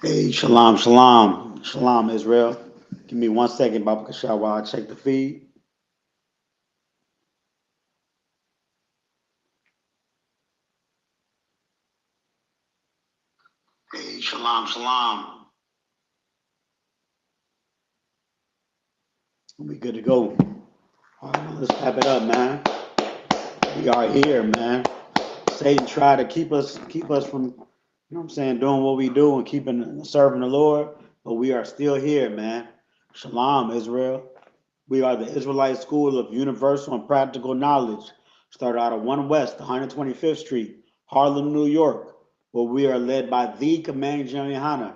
Hey, shalom, shalom, shalom, Israel. Give me 1 second, Baba Kasha, while I check the feed. Hey, shalom, shalom. We good to go. All right, let's tap it up, man. We are here, man. Satan tried to keep us from, what I'm saying, doing what we do and keeping serving the Lord, but we are still here, man. Shalom, Israel. We are the Israelite School of Universal and Practical Knowledge. Started out of 1 West, 125th Street, Harlem, New York, where we are led by the commanding General YAHANNA.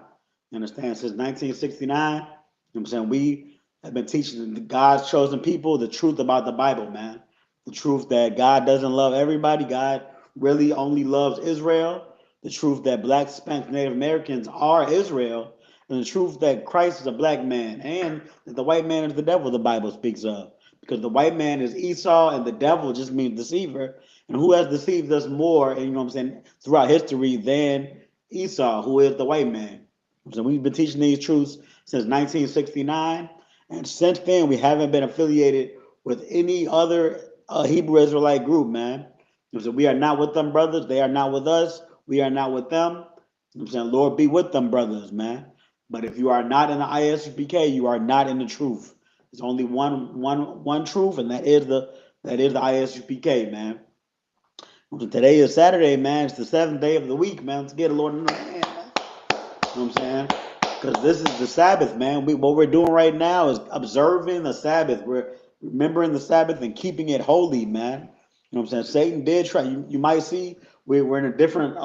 You understand? Since 1969, you know what I'm saying? We have been teaching God's chosen people the truth about the Bible, man. The truth that God doesn't love everybody. God really only loves Israel. The truth that Black, Hispanic, Native Americans are Israel. And the truth that Christ is a black man and that the white man is the devil the Bible speaks of. Because the white man is Esau and the devil just means deceiver. And who has deceived us more, and you know what I'm saying, throughout history than Esau, who is the white man? So we've been teaching these truths since 1969. And since then, we haven't been affiliated with any other Hebrew Israelite group, man. So we are not with them brothers. They are not with us. We are not with them. You know what I'm saying, Lord be with them brothers, man. But if you are not in the I.S.U.P.K, you are not in the truth. There's only one truth, and that is the I.S.U.P.K, man. Today is Saturday, man. It's the seventh day of the week, man. Let's get a Lord in the hand, man. You know what I'm saying? Because this is the Sabbath, man. What we're doing right now is observing the Sabbath. We're remembering the Sabbath and keeping it holy, man. You know what I'm saying? Satan did try. You might see we're in a different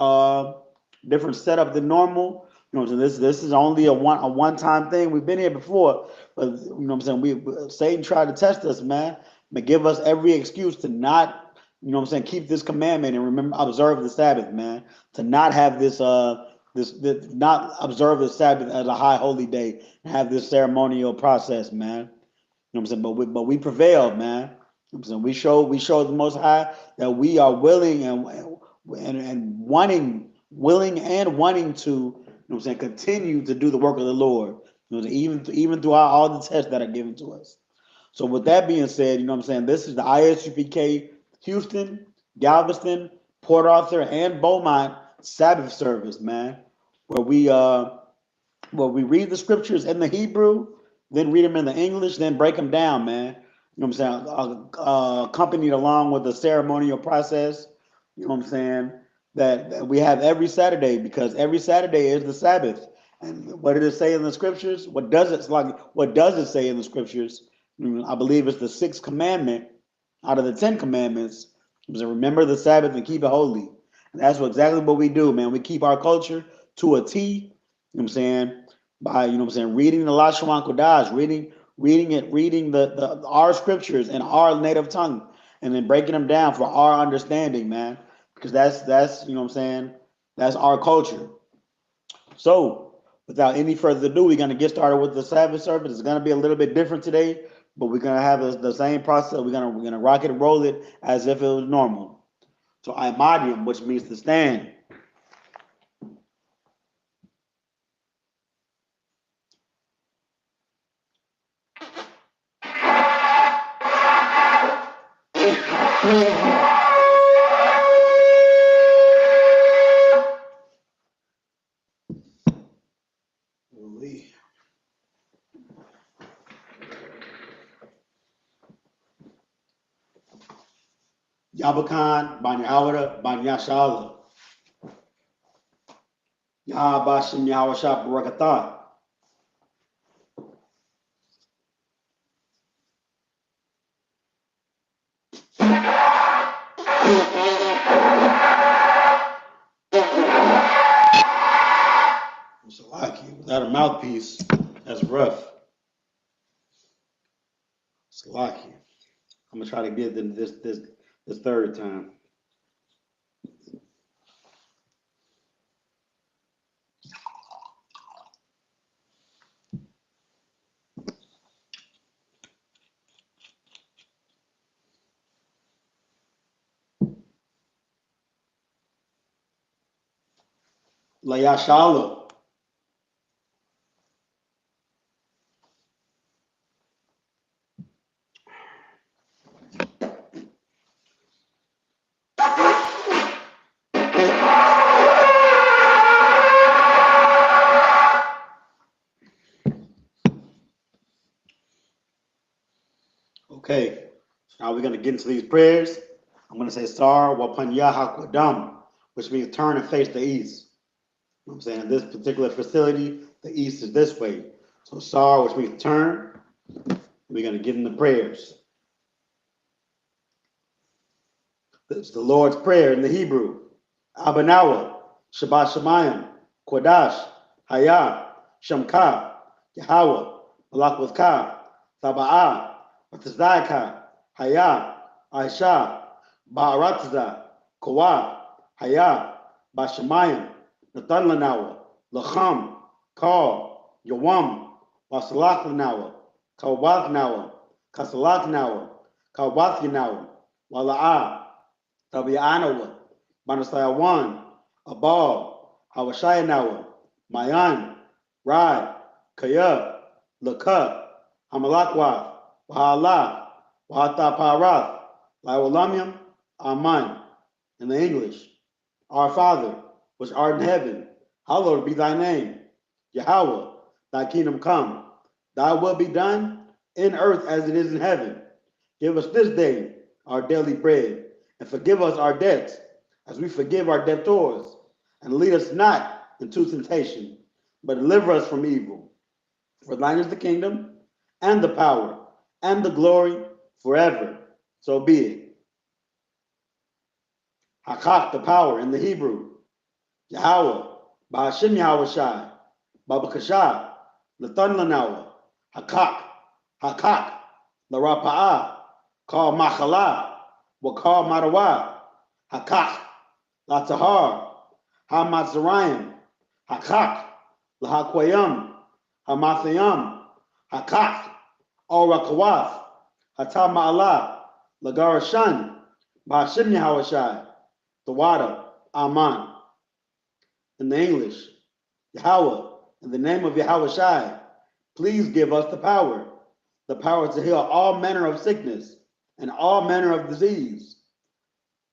setup than normal. You know what I'm saying? This is only a one time thing. We've been here before, but you know what I'm saying? Satan tried to test us, man, but give us every excuse to not, you know what I'm saying, keep this commandment and remember observe the Sabbath, man. To not have this not observe the Sabbath as a high holy day and have this ceremonial process, man. You know what I'm saying? But we prevailed, man. You know what I'm saying? We showed the Most High that we are willing and willing and wanting to, you know what I'm saying, continue to do the work of the Lord. You know, even throughout all the tests that are given to us. So with that being said, you know what I'm saying, this is the I.S.U.P.K Houston, Galveston, Port Arthur, and Beaumont Sabbath service, man, where we read the scriptures in the Hebrew, then read them in the English, then break them down, man. You know what I'm saying? Accompanied along with the ceremonial process. You know what I'm saying? That we have every Saturday, because every Saturday is the Sabbath. And what did it say in the scriptures? What does it say in the scriptures? I believe it's the sixth commandment out of the 10 commandments. Remember the Sabbath and keep it holy. And that's exactly what we do, man. We keep our culture to a T. You know what I'm saying? By, you know what I'm saying, reading the Lashon Kodash, reading the our scriptures in our native tongue, and then breaking them down for our understanding, man. Because that's you know what I'm saying, that's our culture. So without any further ado, we're gonna get started with the Sabbath service. It's gonna be a little bit different today, but we're gonna have the same process. We're gonna rock it and roll it as if it was normal. So Imadium, which means to stand. Yabakan, Banyawada, Banyashala. Yahabashim Yahweh Barakatah. Salaki, without a mouthpiece, that's rough. Salaki. I'm gonna try to get them this third time. Layashala. Okay, so now we're going to get into these prayers. I'm going to say Sar Wapan Yahakwadam, which means turn and face the east. You know what I'm saying? In this particular facility, the east is this way. So Sar, which means turn, we're going to get into prayers. It's the Lord's Prayer in the Hebrew. Abanawa, Shabbat Shemayim, Kodash, Hayah, Shamka, Yahweh, Malakwazka, Saba'ah, Batazdaika, Hayah, Aisha, Ba'aratza, Kawa, Hayah, Bashemayim, Nathan Lanawa, Lacham, Kal, Yawam, Wasalak Lanawa, Kawbath Nawa, Kasalak Nawa, Kawbath Yanawa, Wala'ah, Tabianawa, Manasayawan, Abal, Hawashayanawa, Mayan, Rai, Kaya, Laka, Hamalakwa, Wahala, Wahata Parath, Lawalamium, Aman. In the English, Our Father, which art in heaven, hallowed be thy name. Yahweh, thy kingdom come, thy will be done in earth as it is in heaven. Give us this day our daily bread, and forgive us our debts, as we forgive our debtors. And lead us not into temptation, but deliver us from evil. For thine is the kingdom, and the power, and the glory, forever. So be it. Hakak, the power in the Hebrew. Yahweh, Ba'ashem Yahweh Shai, Babakashah, Lathan Lanawa, Hakak, Larapa'ah, Kal Machala, Wakal Marawa, Hakak, Latahar, Hamatzarayim, Hakak, Lahakwayam, Hamathayam, Hakak, Orakawath, Hatama'ala, Lagarashan, Ba'ashem Yahweh Shai, the water, Aman. In the English, Yahweh, in the name of Yahweh Shai, please give us the power to heal all manner of sickness and all manner of disease,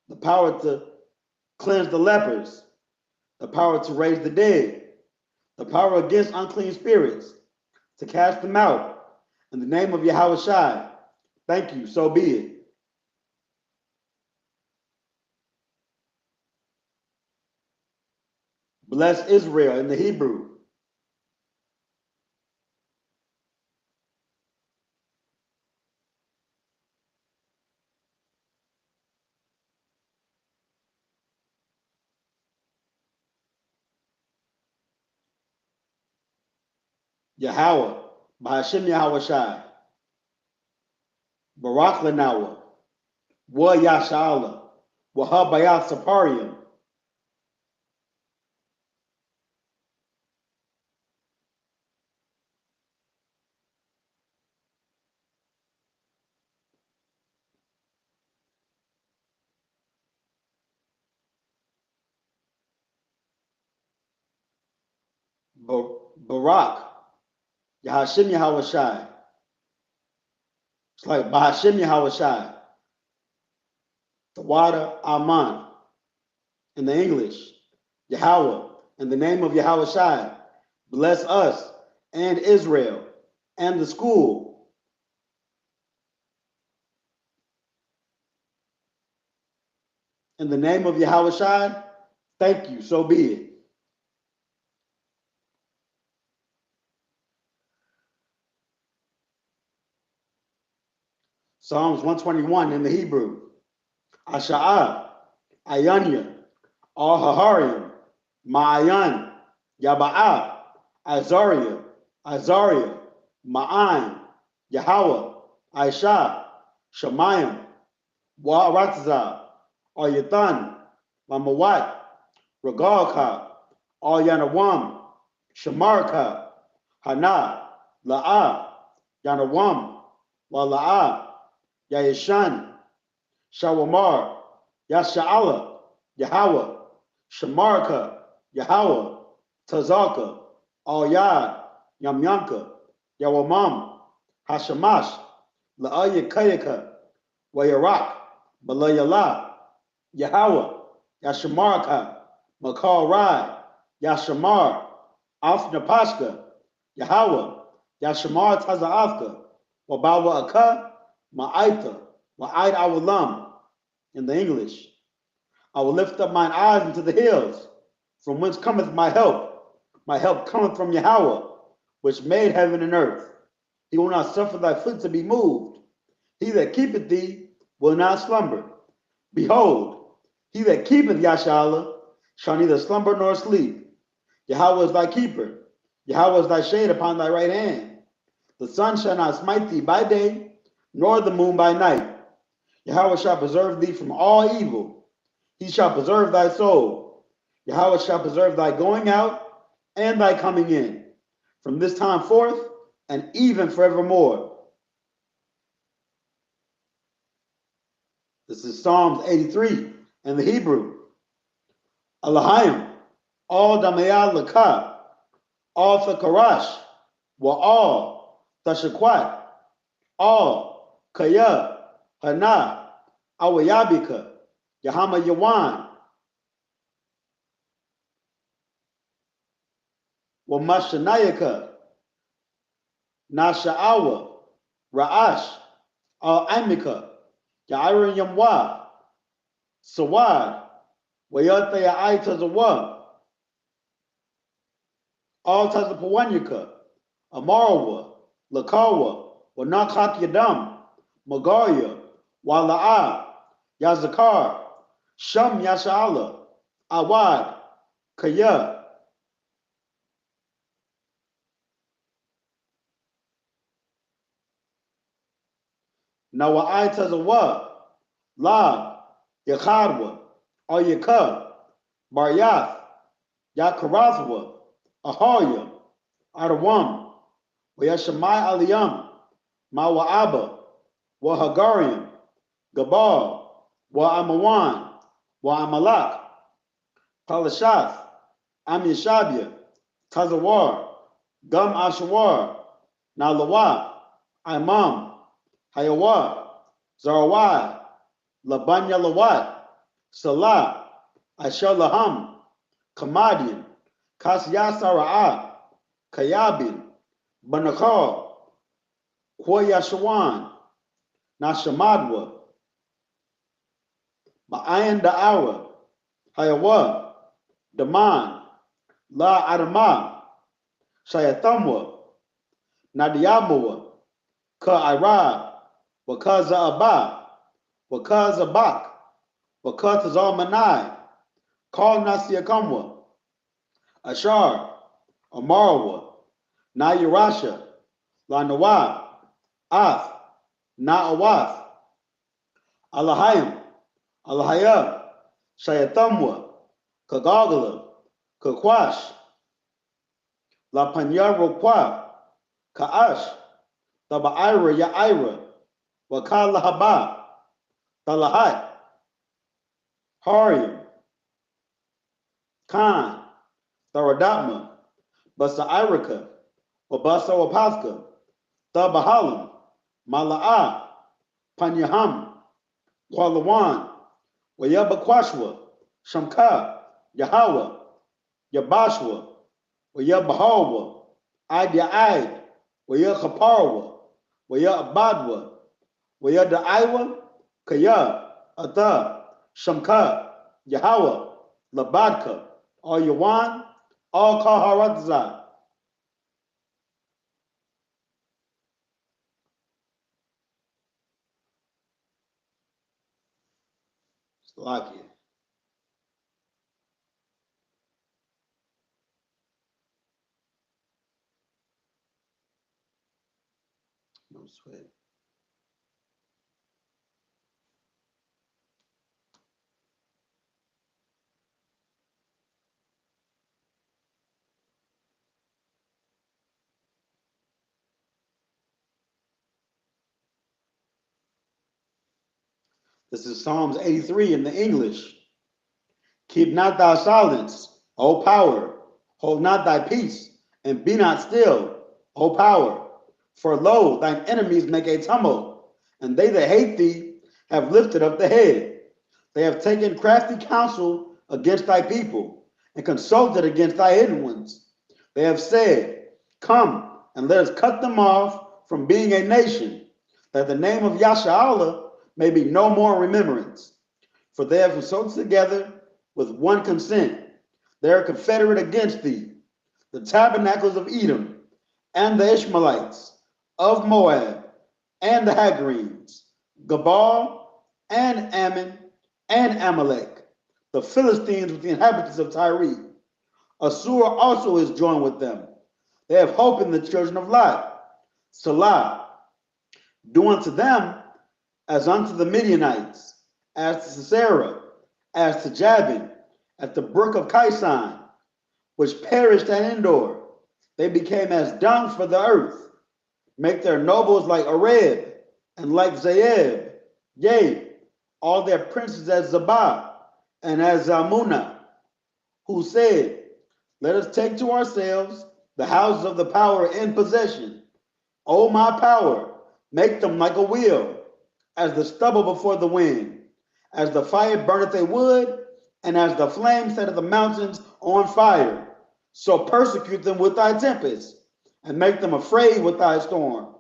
the power to cleanse the lepers, the power to raise the dead, the power against unclean spirits, to cast them out. In the name of Yahweh Shai, thank you, so be it. Bless Israel in the Hebrew. Yahweh, Ba'ashem Yahweh Shai, Barak Lanawa, Wa Yashala, Wahabayat Saparium, Barak, Yahashem Yahweh Shai. It's like Bahashem Yahweh Shai, the water, Aman. In the English, Yahweh, in the name of Yahweh Shai, bless us and Israel and the school. In the name of Yahweh Shai, thank you, so be it. Psalms 121 in the Hebrew. Asha'ah, Ayanya, Al-Haharim, Ma'ayan, Yaba'ah, Azariah, Ma'an, Yahweh, Aisha, Shemayim, Wa'aratza, Al-Yathan, Mamawat, Regalka, Al-Yanawam, Shamarka, Hana, La'ah, Yanawam, Wala'ah, Yayishan, Shawamar, Yasha'ala, Yahweh, Shamarka, Yahweh, Tazaka, Al-Yad, Yamyanka, Yawamam, Hashamash, La'ayakayaka, Wayarak, Balayala, Yahweh, Yashamarka, Makal Rai, Yashamar, Afnapashka, Yahweh, Yashamar Tazaafka, Wabawa Aka, Ma'aita, Wa'aid Awalam, in the English. I will lift up mine eyes into the hills, from whence cometh my help. My help cometh from Yahweh, which made heaven and earth. He will not suffer thy foot to be moved. He that keepeth thee will not slumber. Behold, he that keepeth Yashala shall neither slumber nor sleep. Yahweh is thy keeper. Yahweh is thy shade upon thy right hand. The sun shall not smite thee by day, nor the moon by night. Yahweh shall preserve thee from all evil. He shall preserve thy soul. Yahweh shall preserve thy going out and thy coming in, from this time forth and even forevermore. This is Psalms 83 in the Hebrew. Elohim, all Damayah Lakah, all Thakarash, Wa'al, Tashakwat, all Kaya, Hana, Awayabika, Yahama Yawan, Wamashanayaka, Nasha'awa, Ra'ash, Al Amika, Ya'iran Yamwa, Sawad, Wayata Ya'ai Tazawa, All Tazapawanyaka, Amarawa, Lakawa, Wanakak Yadam, Magaria, Wala'a, Yazakar, Sham Yasha'ala, Awad, Kaya, Nawa'ai Tazawa, Lab, Yakharwa, Ayaka, Baryath, Yakarathwa, Ahaya, Adawam, Wayashamai Aliyam, Mawa'aba, Wahagariam, Gabal, Wa'amawan, Wa'amalak, Palashath, Amishabia, Tazawar, Gum Ashawar, Nalawa, Imam, Hayawar, Zarawai, Labanya Lawat, Salah, Ashalaham, Kamadian, Kasyasara'a, Kayabin, Banakar, Koyashawan, Nashamadwa, Ma'ayan Da'awa, Hayawa, Daman, La Adama, Shayathamwa, Nadiamawa, Ka'ira, Wakaza Abba, Wakaza Bak, Wakatazal Manai, Kal Nasiakamwa, Ashar, Amarawa, Nayirasha, La Nawab, Ath, Na'awath, Alahayim, Alahayab, Shayathamwa, Kagagala, Kakwash, La Panyaro Kwa, Ka'ash, Taba'ira Ya'ira, Wakalahaba, Talahat, Harim, Khan, Tharadatma, Basa'irika, Wabasa Wapafka, Tabahalam, Mala'a, Panyaham, Kwalawan, Wayabakwashwa, Shamka, Yahweh, Yabashwa, Wayabahawa, Aid, Wayachaparwa, Wayabadwa, Wayadaiwa, Kaya, Ata, Shamka, Yahweh, Labadka, All Yawan, All Kaharatza. Slovakia. No sweat. This is Psalms 83 in the English. Keep not thy silence, O power. Hold not thy peace, and be not still, O power. For lo, thine enemies make a tumult, and they that hate thee have lifted up the head. They have taken crafty counsel against thy people and consulted against thy hidden ones. They have said, come and let us cut them off from being a nation, that the name of Yasharallah may be no more in remembrance. For they have consulted together with one consent. They are confederate against thee, the tabernacles of Edom, and the Ishmaelites, of Moab, and the Hagarenes, Gabal, and Ammon, and Amalek, the Philistines with the inhabitants of Tyre. Assur also is joined with them. They have hope in the children of Lot. Salah, do unto them as unto the Midianites, as to Sisera, as to Jabin, at the brook of Kison, which perished at Endor. They became as dung for the earth. Make their nobles like Areb, and like Zeeb, yea, all their princes as Zabah, and as Zalmunna, who said, let us take to ourselves the houses of the power in possession. O my power, make them like a wheel, as the stubble before the wind, as the fire burneth a wood, and as the flame setteth the mountains on fire. So persecute them with thy tempest, and make them afraid with thy storm.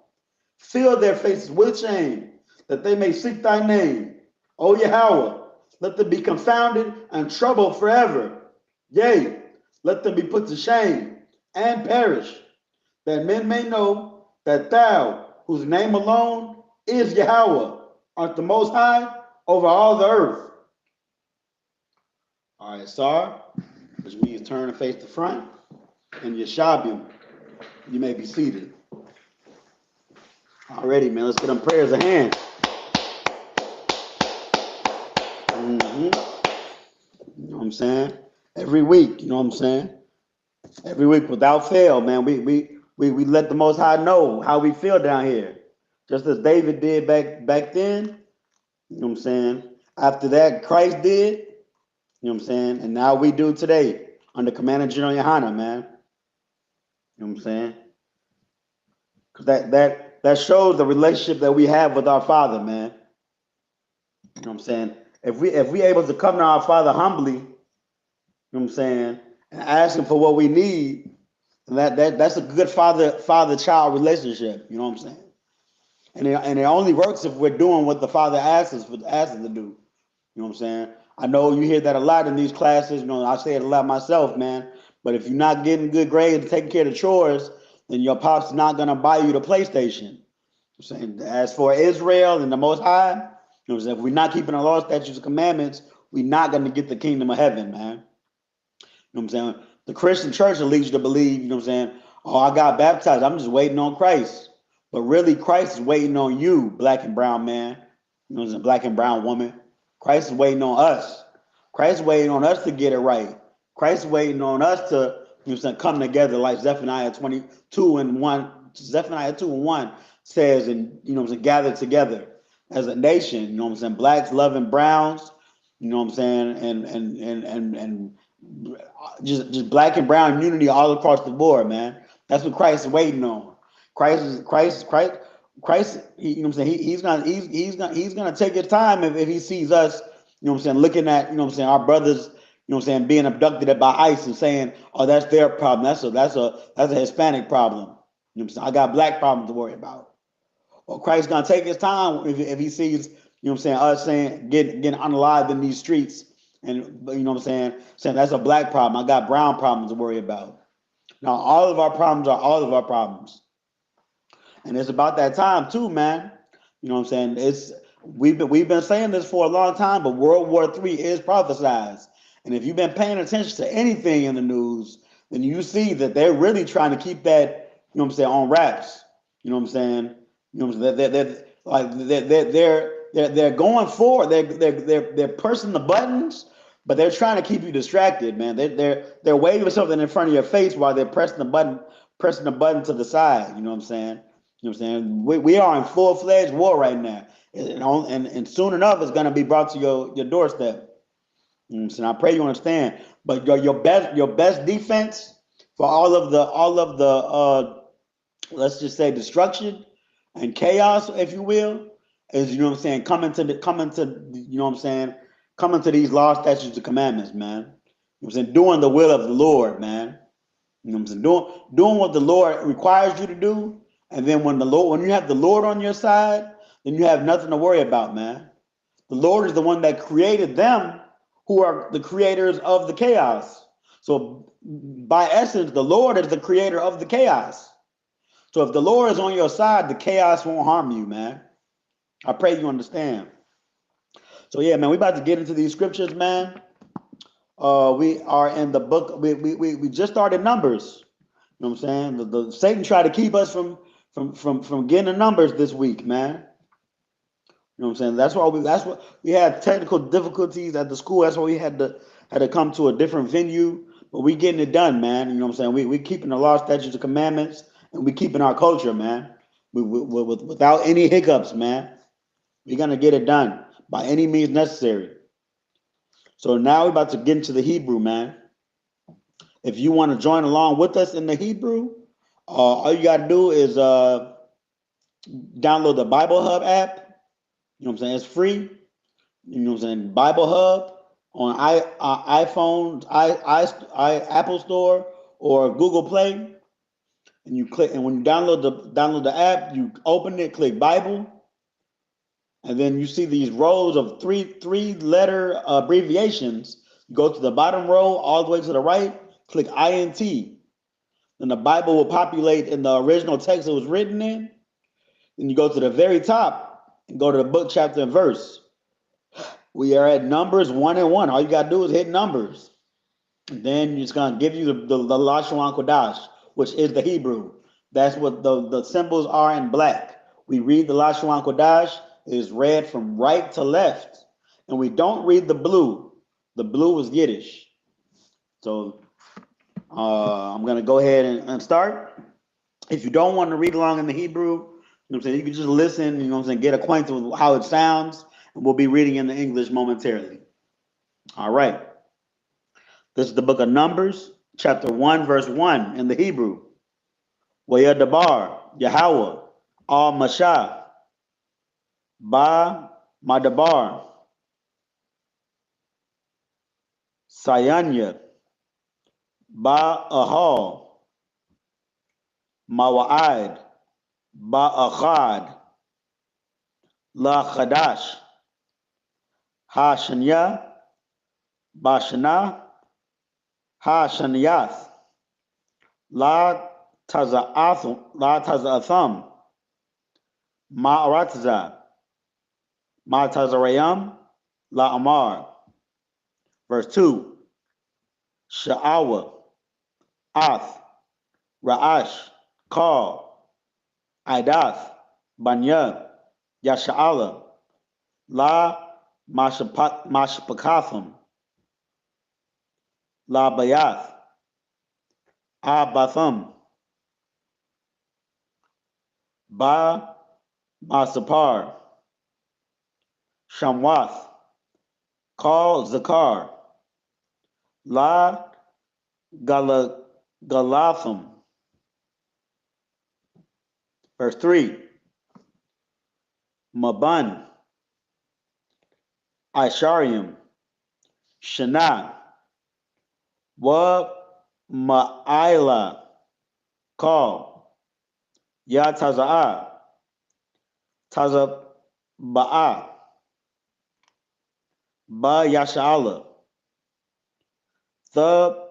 Fill their faces with shame, that they may seek thy name. O Yahweh, let them be confounded and troubled forever. Yea, let them be put to shame and perish, that men may know that thou, whose name alone is Yahweh, art the most high over all the earth. All right, Sar, which means turn and face the front, and Yeshabim, you may be seated. Already, man, let's get them prayers a hand. You know what I'm saying? Every week, you know what I'm saying? Every week without fail, man, we let the Most High know how we feel down here. Just as David did back then, you know what I'm saying? After that, Christ did, you know what I'm saying? And now we do today under Commander General YAHANNA, man. You know what I'm saying? Because that shows the relationship that we have with our Father, man. You know what I'm saying? If we able to come to our Father humbly, you know what I'm saying, and ask him for what we need, that's a good father-child relationship, you know what I'm saying? And it only works if we're doing what the Father asks us to do. You know what I'm saying? I know you hear that a lot in these classes, you know, I say it a lot myself, man. But if you're not getting good grades and taking care of the chores, then your pop's not gonna buy you the PlayStation. I'm saying, as for Israel and the Most High, you know what I'm saying, if we're not keeping the law, statutes, and commandments, we're not gonna get the kingdom of heaven, man. You know what I'm saying? The Christian church leads you to believe, you know what I'm saying, oh, I got baptized, I'm just waiting on Christ. But really, Christ is waiting on you, black and brown man, you know what I'm saying, black and brown woman. Christ is waiting on us. Christ is waiting on us to get it right. Christ is waiting on us to, you know what I'm saying, come together like Zephaniah 22 and 1. Zephaniah 2 and 1 says, and you know what I'm saying, gather together as a nation, you know what I'm saying, blacks loving browns, you know what I'm saying, and just black and brown unity all across the board, man. That's what Christ is waiting on. Christ, you know what I'm saying, he's gonna take his time if he sees us, you know what I'm saying, looking at, you know what I'm saying, our brothers, you know what I'm saying, being abducted by ICE and saying, oh, that's their problem. That's a Hispanic problem. You know what I'm saying? I got black problems to worry about. Well, Christ's gonna take his time if he sees, you know what I'm saying, us saying getting unalived in these streets, and you know what I'm saying that's a black problem. I got brown problems to worry about. Now, all of our problems are all of our problems. And it's about that time too, man. You know what I'm saying? We've been saying this for a long time, but World War III is prophesied. And if you've been paying attention to anything in the news, then you see that they're really trying to keep that, you know what I'm saying, on wraps. You know what I'm saying? You know what I'm saying? They're going forward. They're pressing the buttons, but they're trying to keep you distracted, man. They're waving something in front of your face while they're pressing the button to the side. You know what I'm saying? You know what I'm saying? We are in full-fledged war right now. And soon enough, it's going to be brought to your doorstep. You know what I'm saying? I pray you understand. But your best defense for all of the let's just say destruction and chaos, if you will, is, you know what I'm saying, you know what I'm saying, coming to these laws, statutes, and commandments, man. You know what I'm saying, doing the will of the Lord, man. You know what I'm saying, doing what the Lord requires you to do, and then when you have the Lord on your side, then you have nothing to worry about, man. The Lord is the one that created them, who are the creators of the chaos. So by essence, the Lord is the creator of the chaos. So if the Lord is on your side, the chaos won't harm you, man. I pray you understand. So yeah, man, we about to get into these scriptures, man. We are in the book. We just started Numbers. You know what I'm saying? The Satan tried to keep us from getting the numbers this week, man. You know what I'm saying? That's what we had technical difficulties at the school. That's why we had to come to a different venue. But we getting it done, man. You know what I'm saying? We keeping the law, statutes, and commandments, and we keeping our culture, man. Without any hiccups, man. We're gonna get it done by any means necessary. So now we're about to get into the Hebrew, man. If you want to join along with us in the Hebrew, all you got to do is download the Bible Hub app. You know what I'm saying? It's free. You know what I'm saying? Bible Hub on iPhone, Apple Store or Google Play, and you click. And when you download the app, you open it, click Bible, and then you see these rows of three letter abbreviations. You go to the bottom row all the way to the right, click INT. Then the Bible will populate in the original text it was written in. Then you go to the very top and go to the book, chapter, and verse. We are at Numbers 1 and 1. All you got to do is hit Numbers. And then it's going to give you the Lashon Kodash, which is the Hebrew. That's what the symbols are in black. We read the Lashon Kodash. It is read from right to left. And we don't read the blue. The blue is Yiddish. So I'm going to go ahead and start. If you don't want to read along in the Hebrew, you know what I'm saying, you can just listen, you know what I'm saying, get acquainted with how it sounds, and we'll be reading in the English momentarily. All right. This is the book of Numbers, chapter 1, verse 1 in the Hebrew. Wayadabar, Yahweh, Al Mashah, Ba Madabar, Sayanya, Ba Ahal, Mawa'id, Ba Achad, La Chadash, Ha Shanya, Ba Shana, Ha Shaniyath, La Taza'atham, Ma'aratza, Ma Tazarayam, La Amar. Verse 2. Sha'awa, Ath, Ra'ash, Kal, Idath, Banya, Yasha'ala, La Mashpakatham, La Bayath, Abatham, Ba Masapar, Shamwath, Kal Zakar, La Galatham. Verse 3. Maban, Isharium, Shana, Wa Ma'ila, Kal, Ya Taza'a, Tazaba'a, Ba Yasha'ala, The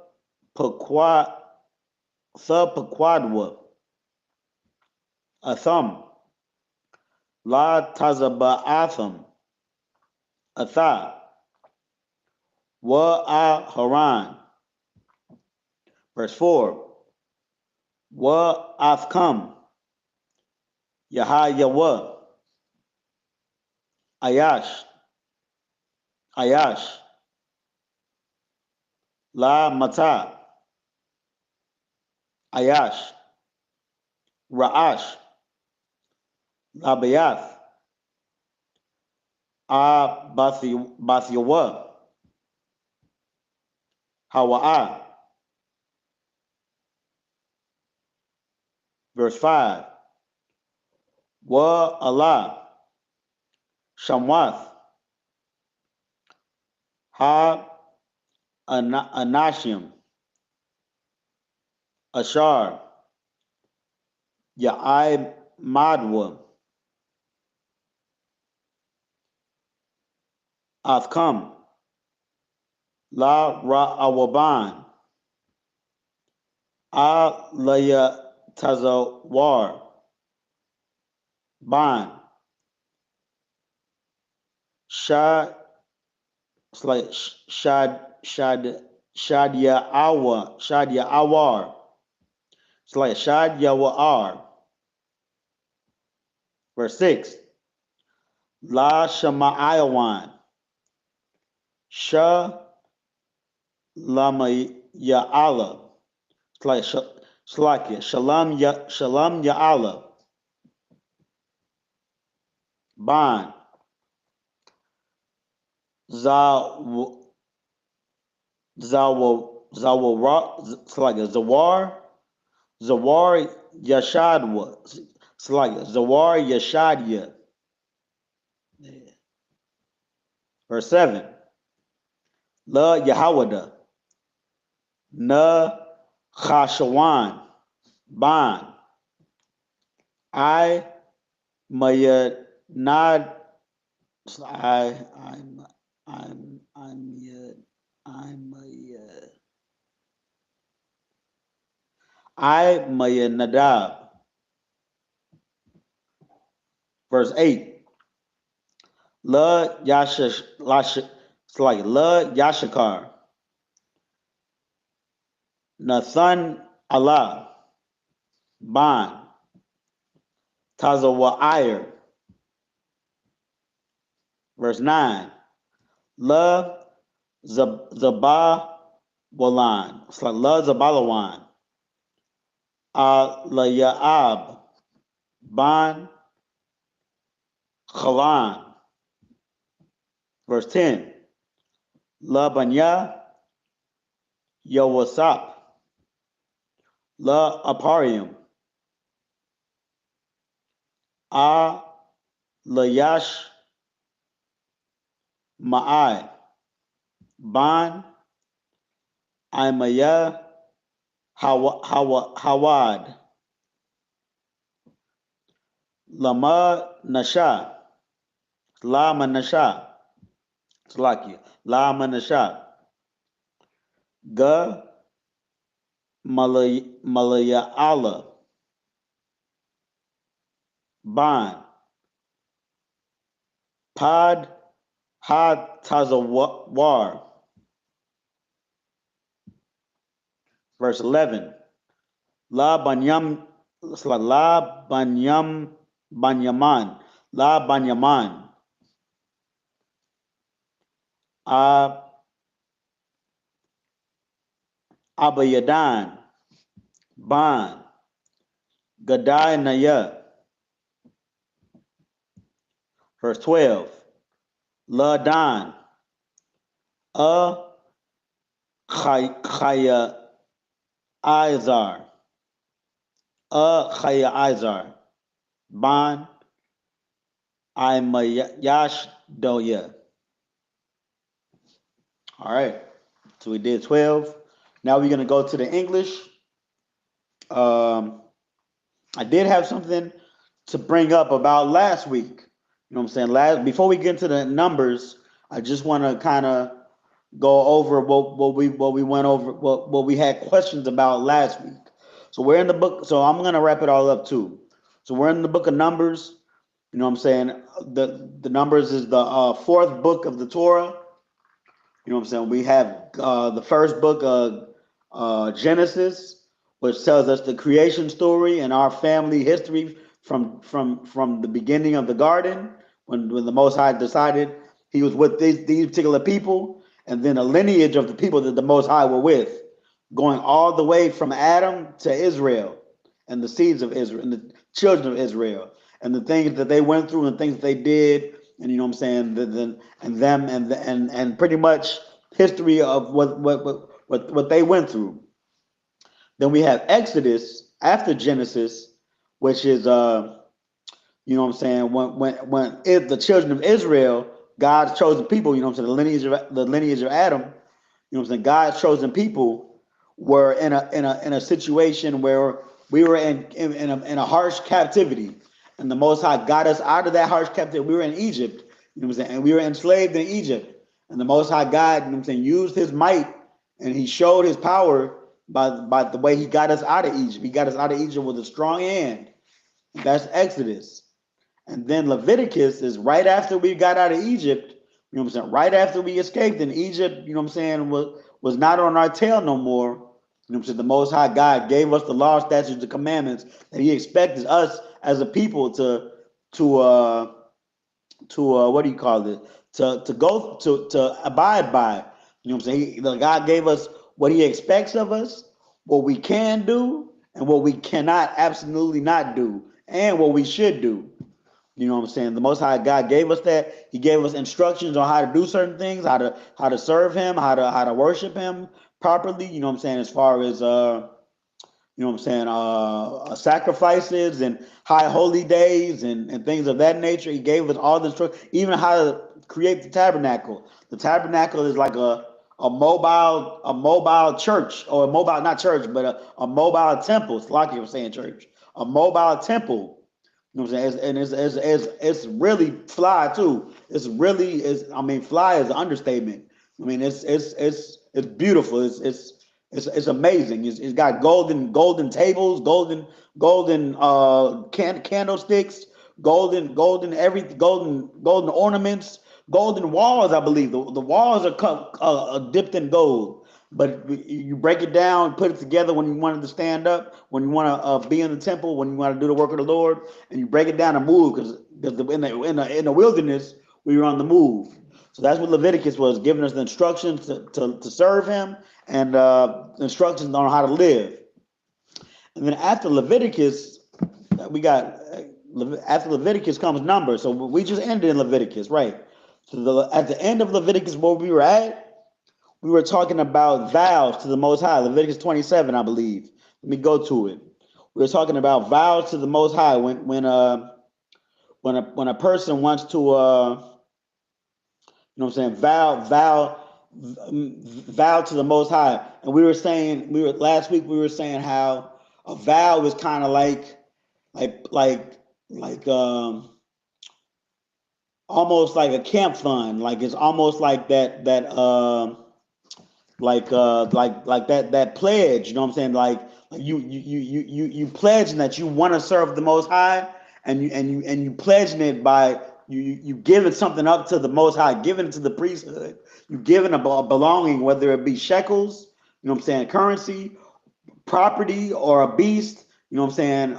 Pakwadwa, Atham, La Tazaba'atham, Atha, Wa Haran. Verse 4. Wa Afkam, Yahayawa, Ayash, La Mata, Ayash, Ra'ash, La Bayath, Bathyawa, Hawa'a. Verse 5. Wa Allah, Shamwath, Ha Anashim, Ashar, Ya'ai Madwa, Athkam, La Ra'awaban, Laya Tazawar, Ban, Shad, it's like Shadia Awar, it's like Shadia Wa'ar, verse 6, La Shama'ayawan, Sha Lama Ya'ala, it's like Shlakia, Shalom Ya'ala, Ban, Zawar Yashadwa. It's like Zawar Yashadya. Verse 7. La Yahawada. Na Chashawan. Ban. I Mayad Nad. I'm I Mayad. Verse 8. La Yashash. It's like La Yashakar. Nathan Allah. Ban. Tazawa'ir. Verse 9. La Zabawalan. It's like La Zabalawan. La Ya'ab. Ban Khalan. Verse 10. La Banya Yawasap. La Aparium. La Yash Ma'ai. Ban Imaya Hawad. Lama Nasha. Lama Nasha. Slakia. Lama Nasha. Ga Malaya Allah. Ban. Pod Ha Tazawar. Verse 11. La Banyam. It's like La Banyaman. La Banyaman. Abayadan. Ban. Gadai Naya. Verse 12. La Dan. Chaya Izar. Chaya Izar. Ban. Yash Doya. All right. So we did 12. Now we're going to go to the English. I did have something to bring up about last week. You know what I'm saying? Before we get into the numbers, I just want to kind of go over what we went over, what we had questions about last week. So we're in the book. So I'm going to wrap it all up too. So we're in the book of Numbers. You know what I'm saying? The Numbers is the fourth book of the Torah. You know what I'm saying? We have the first book of Genesis, which tells us the creation story and our family history from the beginning of the garden, when the Most High decided he was with these particular people, and then a lineage of the people that the Most High were with, going all the way from Adam to Israel and the seeds of Israel and the children of Israel and the things that they went through and things that they did, and you know what I'm saying, and pretty much history of what they went through. Then we have Exodus after Genesis, which is You know what I'm saying? The children of Israel, God's chosen people, you know what I'm saying, the lineage of Adam, you know what I'm saying, God's chosen people were in a situation where we were in a harsh captivity, and the Most High got us out of that harsh captivity. We were in Egypt, you know what I'm saying, and we were enslaved in Egypt, and the Most High God, you know what I'm saying, used His might, and He showed His power by the way He got us out of Egypt. He got us out of Egypt with a strong hand. That's Exodus. And then Leviticus is right after we got out of Egypt, you know what I'm saying? Right after we escaped in Egypt, you know what I'm saying, was not on our tail no more. You know what I'm saying? The Most High God gave us the law, statutes, the commandments that He expected us as a people to what do you call it? To abide by. You know what I'm saying? God gave us what He expects of us, what we can do, and what we cannot absolutely not do, and what we should do. You know what I'm saying? The Most High God gave us that. He gave us instructions on how to do certain things, how to serve Him, how to worship Him properly. You know what I'm saying? As far as you know what I'm saying, sacrifices and high holy days and things of that nature. He gave us all the instructions, even how to create the tabernacle. The tabernacle is like a mobile church, or a mobile, not church, but a mobile temple. It's like you were saying church, a mobile temple. You know what I'm saying? It's really fly too. I mean, fly is an understatement. I mean, it's beautiful. It's amazing. It's got golden tables, golden candlesticks, golden everything, golden ornaments, golden walls. I believe the walls are dipped in gold. But you break it down, put it together when you wanted to stand up, when you want to be in the temple, when you want to do the work of the Lord, and you break it down and move, because in the wilderness we were on the move. So that's what Leviticus was, giving us the instructions to serve Him, and instructions on how to live. And then after Leviticus, we got after Leviticus comes Numbers. So we just ended in Leviticus, right? So at the end of Leviticus, where we were at, we were talking about vows to the Most High, Leviticus 27, I believe. Let me go to it. We were talking about vows to the Most High when a person wants to you know what I'm saying, vow to the Most High. And last week we were saying how a vow is kind of like almost like a camp fund. Like it's almost like that pledge, you know what I'm saying? Like you pledging that you want to serve the Most High, and you pledging it by you giving something up to the Most High, giving it to the priesthood. You giving a belonging, whether it be shekels, you know what I'm saying, currency, property, or a beast, you know what I'm saying,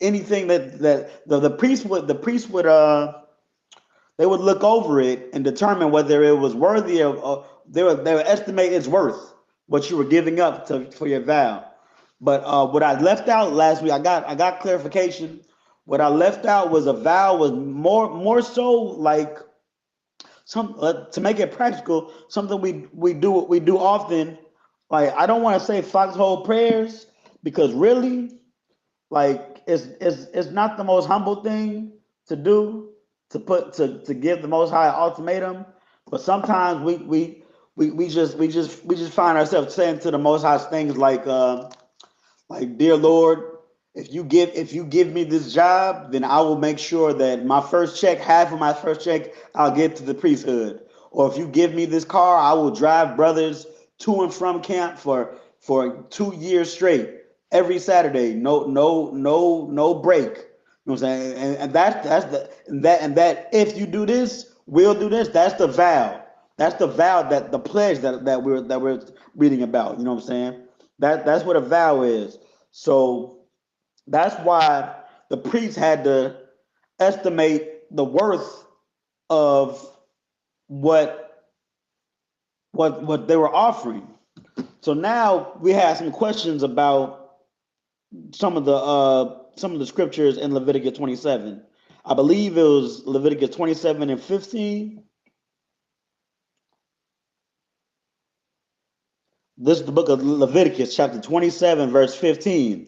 anything that the priest would they would look over it and determine whether it was worthy of. They would estimate its worth, what you were giving up for your vow. But what I left out last week, I got clarification. What I left out was a vow was more so like to make it practical, something we do often. Like, I don't want to say foxhole prayers, because really, like, it's not the most humble thing to do, to give the Most High an ultimatum. But sometimes we just find ourselves saying to the Most High things like, dear Lord, if you give me this job, then I will make sure that half of my first check, I'll give to the priesthood. Or if you give me this car, I will drive brothers to and from camp for 2 years straight, every Saturday, no break. You know what I'm saying? And that if you do this, we'll do this. That's the vow. That's the vow, that the pledge that we're reading about. You know what I'm saying? That's what a vow is. So that's why the priest had to estimate the worth of what they were offering. So now we have some questions about some of the scriptures in Leviticus 27. I believe it was Leviticus 27 and 15. This is the book of Leviticus, chapter 27, verse 15.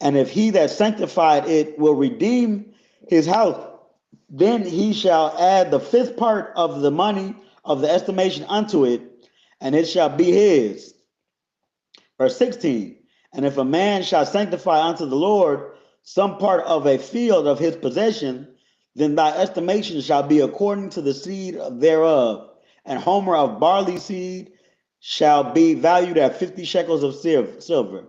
And if he that sanctified it will redeem his house, then he shall add the fifth part of the money of the estimation unto it, and it shall be his. Verse 16, and if a man shall sanctify unto the Lord some part of a field of his possession, then thy estimation shall be according to the seed thereof. And homer of barley seed shall be valued at 50 shekels of silver.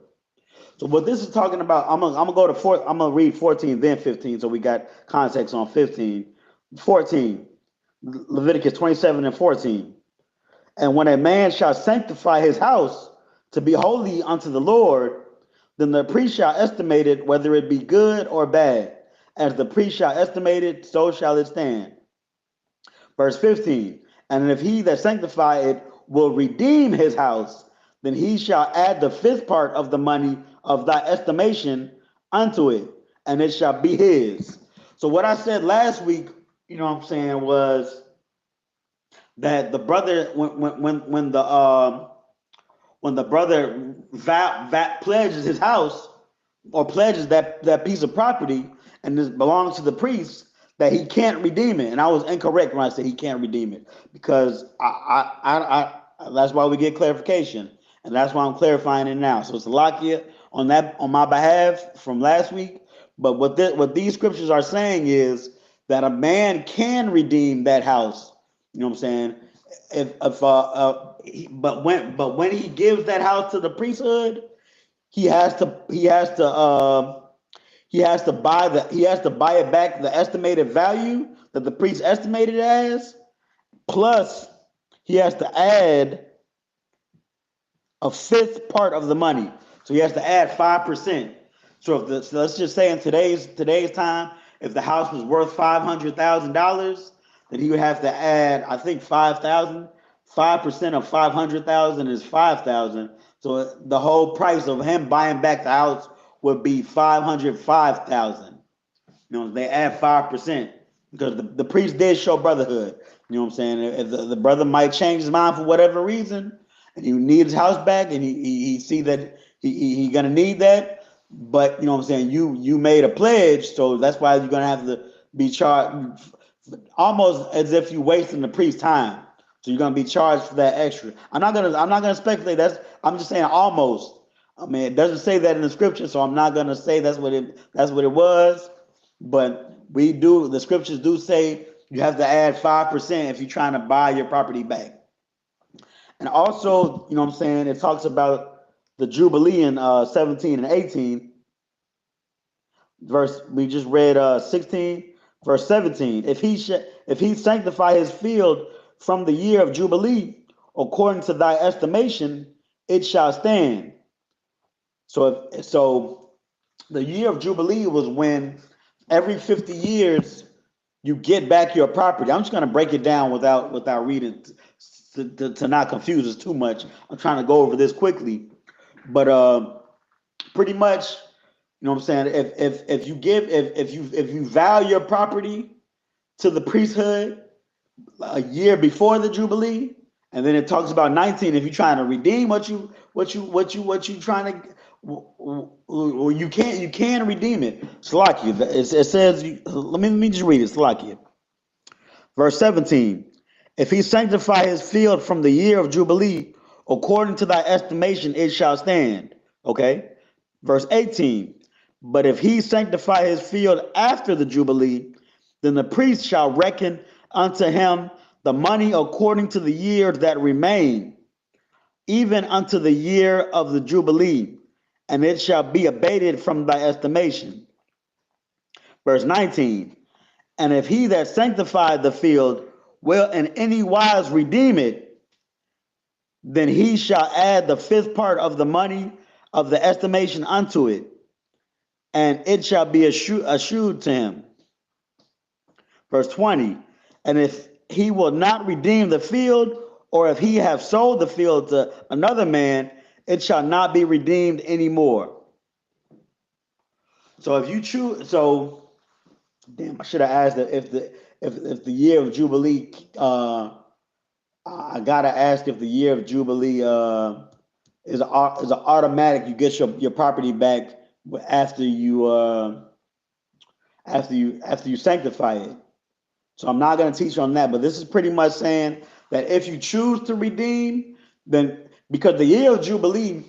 So what this is talking about, I'm gonna go to I'm gonna read 14, then 15, so we got context on 15. 14, Leviticus 27 and 14. And when a man shall sanctify his house to be holy unto the Lord, then the priest shall estimate it, whether it be good or bad. As the priest shall estimate it, so shall it stand. Verse 15, and if he that sanctify it will redeem his house, then he shall add the fifth part of the money of thy estimation unto it, and it shall be his. So what I said last week, you know what I'm saying, was that the brother, when the brother pledges his house or pledges that piece of property and this belongs to the priest, that he can't redeem it. And I was incorrect when I said he can't redeem it, because I that's why we get clarification, and that's why I'm clarifying it now. So it's Salakia on my behalf from last week. But what these scriptures are saying is that a man can redeem that house. You know what I'm saying? But when he gives that house to the priesthood, he has to buy it back, the estimated value that the priest estimated it as, plus he has to add a fifth part of the money. So he has to add 5%. So let's just say in today's time, if the house was worth $500,000, then he would have to add, I think, 5,000. 5% of 500,000 is 5,000. So the whole price of him buying back the house would be 505,000. You know, they add 5% because the priest did show brotherhood. You know what I'm saying? If the brother might change his mind for whatever reason, and he needs his house back, and he see that he gonna need that, but you know what I'm saying, you made a pledge, so that's why you're gonna have to be charged, almost as if you wasting the priest's time. So you're gonna be charged for that extra. I'm not gonna speculate. I'm just saying almost. I mean, it doesn't say that in the scripture, so I'm not gonna say that's what it was. But the scriptures do say you have to add 5% if you're trying to buy your property back. And also, you know what I'm saying, it talks about the Jubilee in 17 and 18. We just read 16, verse 17. If he sanctify his field from the year of Jubilee, according to thy estimation, it shall stand. So the year of Jubilee was when every 50 years you get back your property. I'm just going to break it down without reading to not confuse us too much. I'm trying to go over this quickly, but pretty much, you know what I'm saying, if you vow your property to the priesthood a year before the Jubilee, and then it talks about 19, if you're trying to redeem what you trying to, or you can redeem it. Salakia. It says, let me just read it. Salakia. Verse 17. If he sanctify his field from the year of Jubilee, according to thy estimation, it shall stand. Okay. Verse 18. But if he sanctify his field after the Jubilee, then the priest shall reckon unto him the money according to the years that remain, even unto the year of the Jubilee, and it shall be abated from thy estimation. Verse 19. And if he that sanctified the field will in any wise redeem it, then he shall add the fifth part of the money of the estimation unto it, and it shall be assured to him. Verse 20. And if he will not redeem the field, or if he have sold the field to another man, it shall not be redeemed anymore. So if you choose, damn, I should have asked if the year of Jubilee. I gotta ask if the year of Jubilee is an automatic. You get your property back after you after you sanctify it. So I'm not going to teach on that, but this is pretty much saying that if you choose to redeem, then because the year of Jubilee,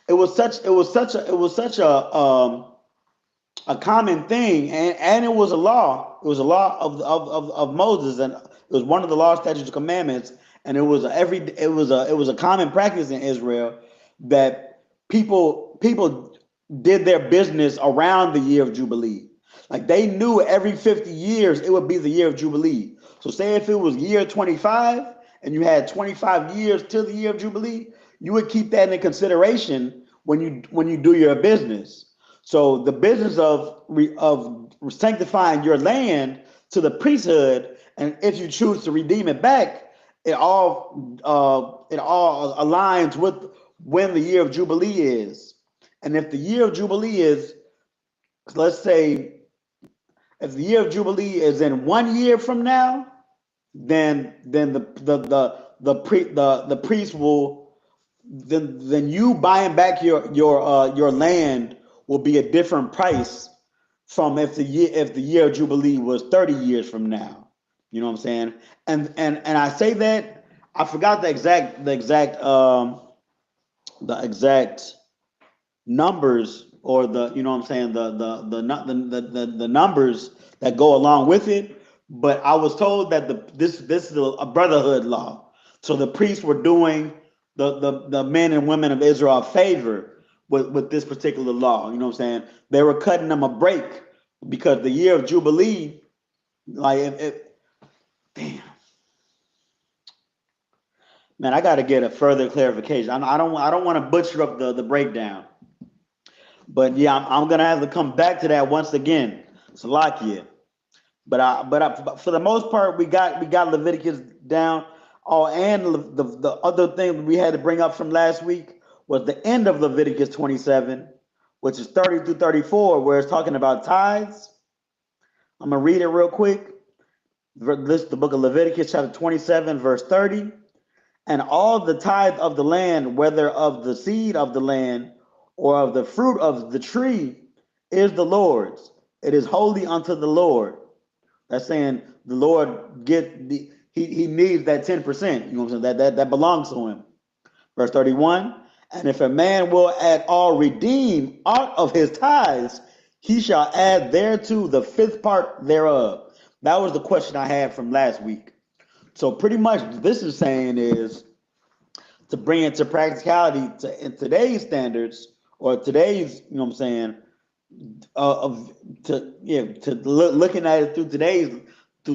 it was such a common thing, and it was a law. It was a law of Moses, and it was one of the law, statutes, and commandments, and it was a common practice in Israel that people did their business around the year of Jubilee. Like they knew every 50 years it would be the year of Jubilee. So say if it was year 25 and you had 25 years till the year of Jubilee, you would keep that in consideration when you do your business. So the business of sanctifying your land to the priesthood, and if you choose to redeem it back, it all aligns with when the year of Jubilee is. And if the year of Jubilee is, let's say, if the year of Jubilee is in 1 year from now, then the priest will then you buying back your land will be a different price from if the year of Jubilee was 30 years from now. You know what I'm saying? And I say that I forgot the exact numbers, or the, you know what I'm saying, the numbers that go along with it. But I was told that this is a brotherhood law. So the priests were doing the men and women of Israel a favor with this particular law. You know what I'm saying? They were cutting them a break because the year of Jubilee, like damn. Man, I got to get a further clarification. I don't want to butcher up the breakdown. But yeah, I'm gonna have to come back to that once again. Salakia. But for the most part, we got Leviticus down. Oh, and the other thing we had to bring up from last week was the end of Leviticus 27, which is 30 through 34, where it's talking about tithes. I'm gonna read it real quick. This is the book of Leviticus, chapter 27, verse 30. And all the tithe of the land, whether of the seed of the land or of the fruit of the tree, is the Lord's. It is holy unto the Lord. That's saying the Lord he needs that 10%. You know what I'm saying? That belongs to him. Verse 31. And if a man will at all redeem out of his tithes, he shall add thereto the fifth part thereof. That was the question I had from last week. So pretty much this is saying is to bring it to practicality in today's standards, or today's, you know what I'm saying, looking at it through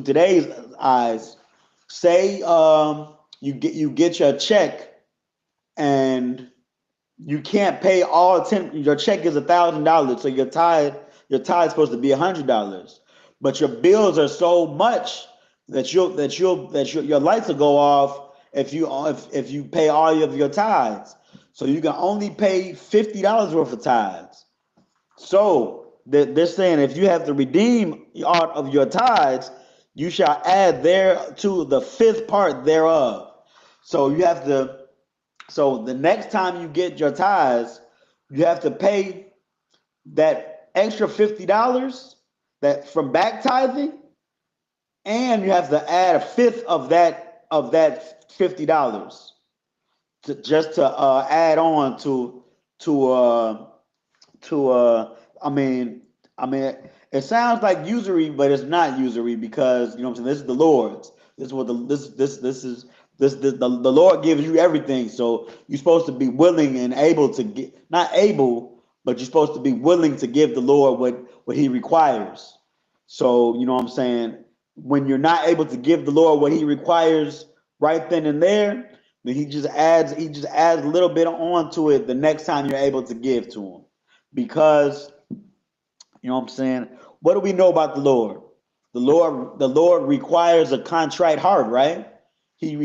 today's eyes. Say you get your check and you can't pay all 10. Your check is $1,000, so your tithe is supposed to be $100, but your bills are so much that your lights will go off if you pay all of your tithes. So you can only pay $50 worth of tithes. So they're saying if you have to redeem out of your tithes, you shall add thereto the fifth part thereof. So you have to. So the next time you get your tithes, you have to pay that extra $50 that from back tithing, and you have to add a fifth of that $50 to add on to I mean it sounds like usury, but it's not usury, because you know what I'm saying, this is the Lord's. This is what the Lord gives you everything. So you're supposed to be willing and able to get, not able, but you're supposed to be willing to give the Lord what he requires. So you know what I'm saying, when you're not able to give the Lord what he requires right then and there, then he just adds a little bit on to it the next time you're able to give to him. Because you know what I'm saying, what do we know about the Lord? The Lord requires a contrite heart, right? He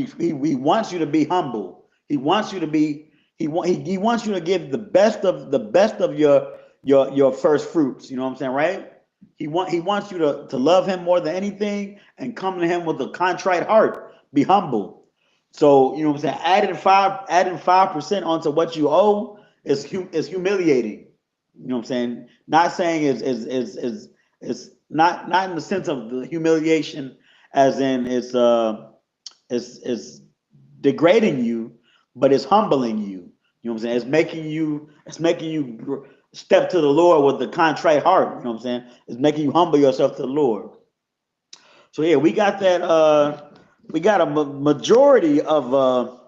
wants you to be humble. He wants you to be he wants you to give the best of your first fruits. You know what I'm saying, right? He wants you to love him more than anything and come to him with a contrite heart. Be humble. So you know what I'm saying, adding 5% onto what you owe is humiliating. You know what I'm saying? Not saying is it's not in the sense of the humiliation, as in it's degrading you, but it's humbling you. You know what I'm saying? It's making you step to the Lord with the contrite heart. You know what I'm saying? It's making you humble yourself to the Lord. So yeah, we got that. We got a majority of a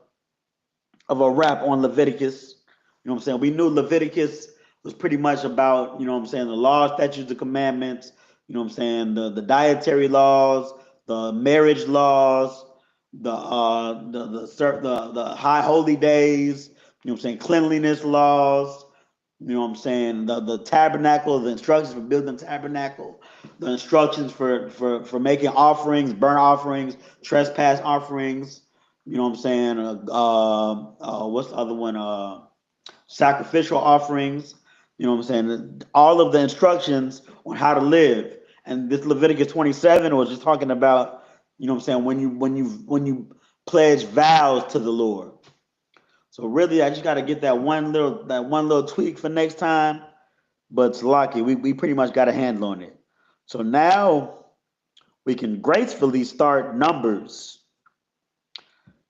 wrap on Leviticus. You know what I'm saying? We knew Leviticus was pretty much about, you know what I'm saying, the laws, statutes, the commandments, you know what I'm saying, the dietary laws, the marriage laws, the high holy days, you know what I'm saying, cleanliness laws, you know what I'm saying, the tabernacle, the instructions for building the tabernacle, the instructions for making offerings, burnt offerings, trespass offerings, you know what I'm saying, what's the other one, sacrificial offerings, you know what I'm saying, all of the instructions on how to live. And this Leviticus 27 was just talking about, you know what I'm saying, when you pledge vows to the Lord. So really, I just got to get that one little tweak for next time. But it's lucky we pretty much got a handle on it. So now we can gracefully start Numbers.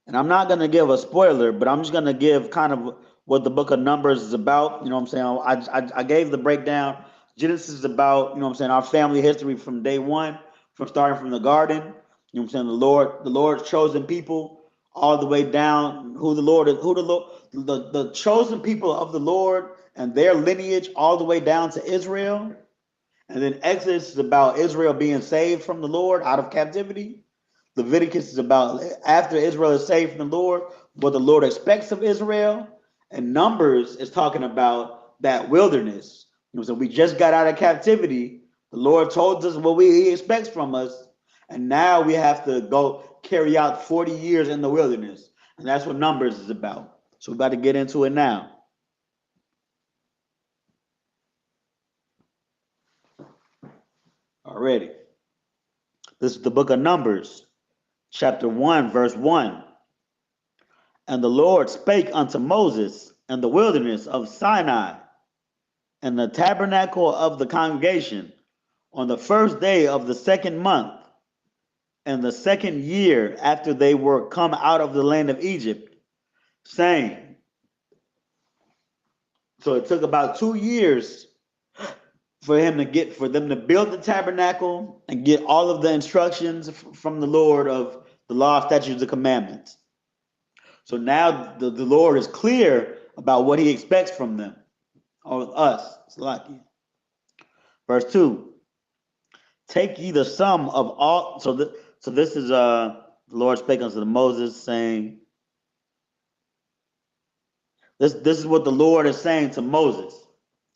And I'm not going to give a spoiler, but I'm just going to give kind of what the book of Numbers is about. You know what I'm saying? I gave the breakdown. Genesis is about, you know what I'm saying, our family history from day one, from starting from the garden. You know what I'm saying? The Lord's chosen people, all the way down who the Lord is, who the Lord, the chosen people of the Lord and their lineage, all the way down to Israel. And then Exodus is about Israel being saved from the Lord out of captivity. Leviticus is about after Israel is saved from the Lord, what the Lord expects of Israel. And Numbers is talking about that wilderness. You know, so we just got out of captivity. The Lord told us what He expects from us. And now we have to go carry out 40 years in the wilderness. And that's what Numbers is about. So we're about to get into it now. Already. This is the book of Numbers, chapter 1, verse 1. And the Lord spake unto Moses in the wilderness of Sinai, in the tabernacle of the congregation, on the first day of the second month, in the second year after they were come out of the land of Egypt, saying, so it took about 2 years for them to build the tabernacle and get all of the instructions from the Lord of the law, statutes, and commandments. So now the Lord is clear about what He expects from them, or us. It's lucky. Verse 2. Take ye the sum of all. So this is the Lord spake unto Moses, saying, this is what the Lord is saying to Moses.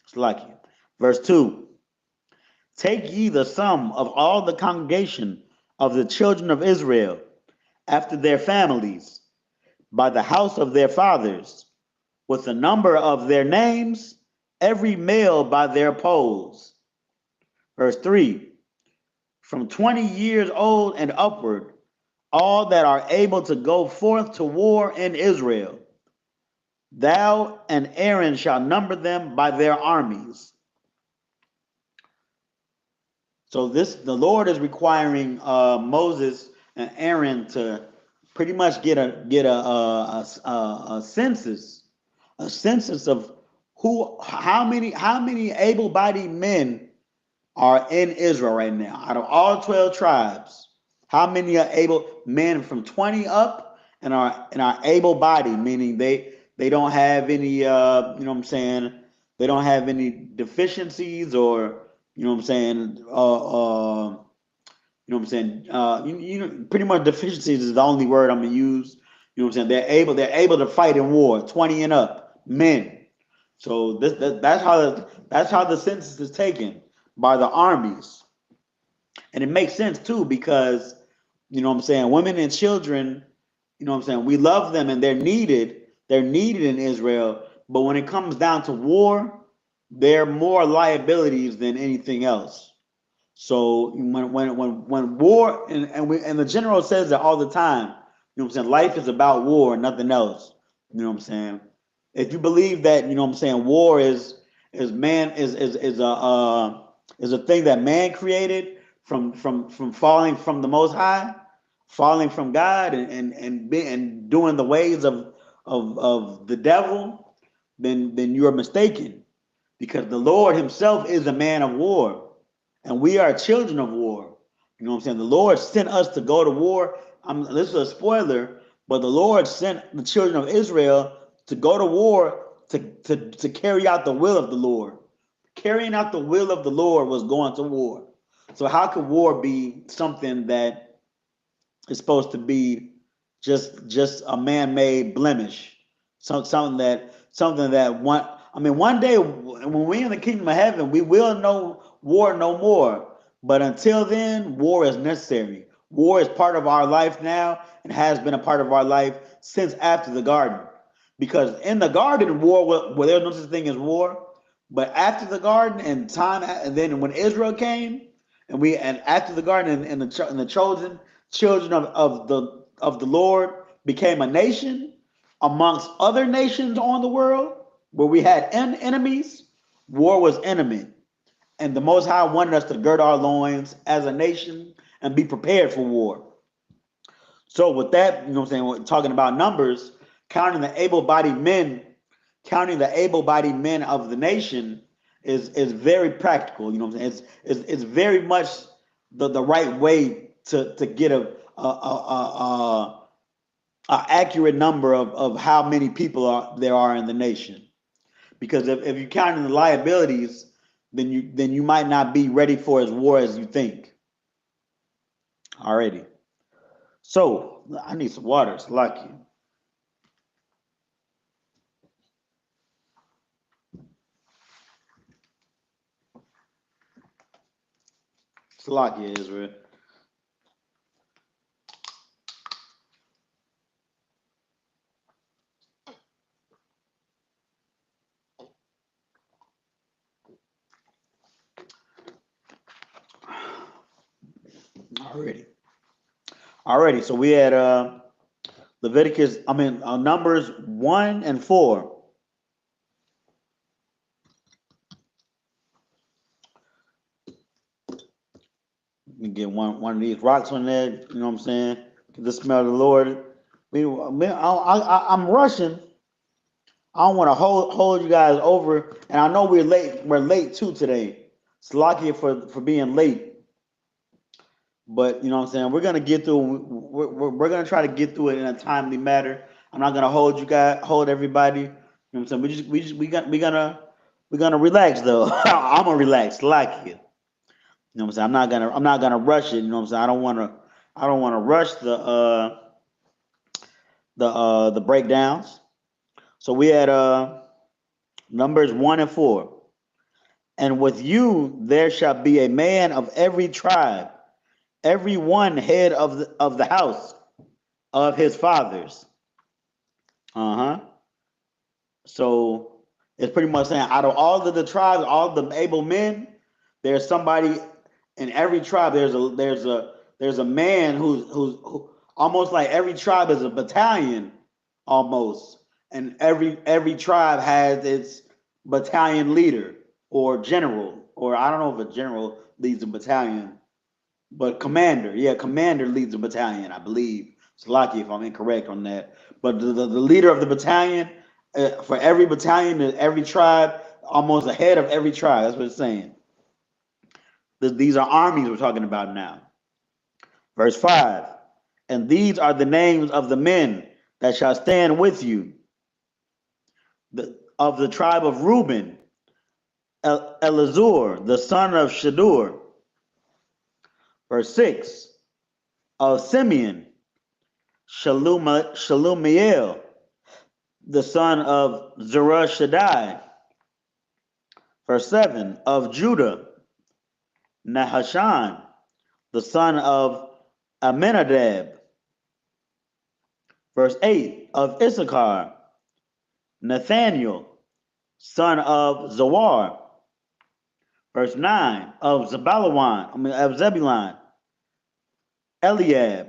It's lucky. Verse 2. Take ye the sum of all the congregation of the children of Israel after their families, by the house of their fathers, with the number of their names, every male by their polls. Verse 3, from 20 years old and upward, all that are able to go forth to war in Israel, thou and Aaron shall number them by their armies. So the Lord is requiring Moses and Aaron to pretty much get a census of how many able-bodied men are in Israel right now. Out of all 12 tribes, how many are able men from 20 up and are able-bodied, meaning they don't have any you know what I'm saying, they don't have any deficiencies, or you know what I'm saying, you know what I'm saying, you know, pretty much deficiencies is the only word I'm gonna use. You know what I'm saying? They're able to fight in war, 20 and up men. So that's how the census is taken, by the armies. And it makes sense too, because you know what I'm saying, women and children, you know what I'm saying, we love them and they're needed in Israel, but when it comes down to war, they're more liabilities than anything else. So when war, and the general says that all the time, you know what I'm saying, life is about war and nothing else. You know what I'm saying? If you believe that, you know what I'm saying, war is Is a thing that man created from falling from the Most High, falling from God, and doing the ways of the devil, then you are mistaken, because the Lord Himself is a man of war, and we are children of war. You know what I'm saying? The Lord sent us to go to war. This is a spoiler, but the Lord sent the children of Israel to go to war to carry out the will of the Lord. Carrying out the will of the Lord was going to war. So how could war be something that is supposed to be just a man-made blemish? Something that one day when we're in the kingdom of heaven, we will know war no more. But until then, war is necessary. War is part of our life now and has been a part of our life since after the garden. Because in the garden, war, well, there's no such thing as war. But after the garden and time, and then when Israel came, and after the garden and the chosen children of the Lord became a nation amongst other nations on the world, where we had enemies, war was imminent. And the Most High wanted us to gird our loins as a nation and be prepared for war. So with that, you know what I'm saying, we're talking about numbers, counting the able-bodied men, of the nation is very practical. You know what I'm saying? It's very much the right way to get a accurate number of how many people there are in the nation. Because if you're counting the liabilities, then you might not be ready for as war as you think. Alrighty. So I need some water. It's lucky. It's lucky, Israel. Alrighty. So we had Numbers 1 and 4. Let me get one of these rocks on there. You know what I'm saying? Get the smell of the Lord. I'm rushing. I don't want to hold you guys over, and I know we're late. We're late too today. Salakia for being late, but you know what I'm saying. We're gonna get through. We're gonna try to get through it in a timely manner. I'm not gonna hold everybody. You know what I'm saying. We're gonna relax though. I'm gonna relax, Salakia. You know what I'm saying. I'm not gonna rush it. You know what I'm saying. I don't wanna rush the breakdowns. So we had Numbers 1 and 4. And with you there shall be a man of every tribe, every one head of the house of his fathers. So it's pretty much saying, out of all of the tribes, all the able men, there's somebody in every tribe. There's a man who almost like every tribe is a battalion, almost, and every tribe has its battalion leader or general, or I don't know if a general leads a battalion, but commander. Yeah, commander leads a battalion, I believe. It's lucky if I'm incorrect on that. But the leader of the battalion, for every battalion, every tribe, almost the head of every tribe. That's what it's saying. These are armies we're talking about now. Verse 5. And these are the names of the men that shall stand with you. Of the tribe of Reuben, Elazur, the son of Shadur. Verse 6. Of Simeon, Shalumiel, the son of Zerubbabel. Verse 7. Of Judah, Nahashan, the son of Aminadab. Verse 8. Of Issachar, Nathaniel, son of Zawar. Verse 9. Of Zebulun, Eliab,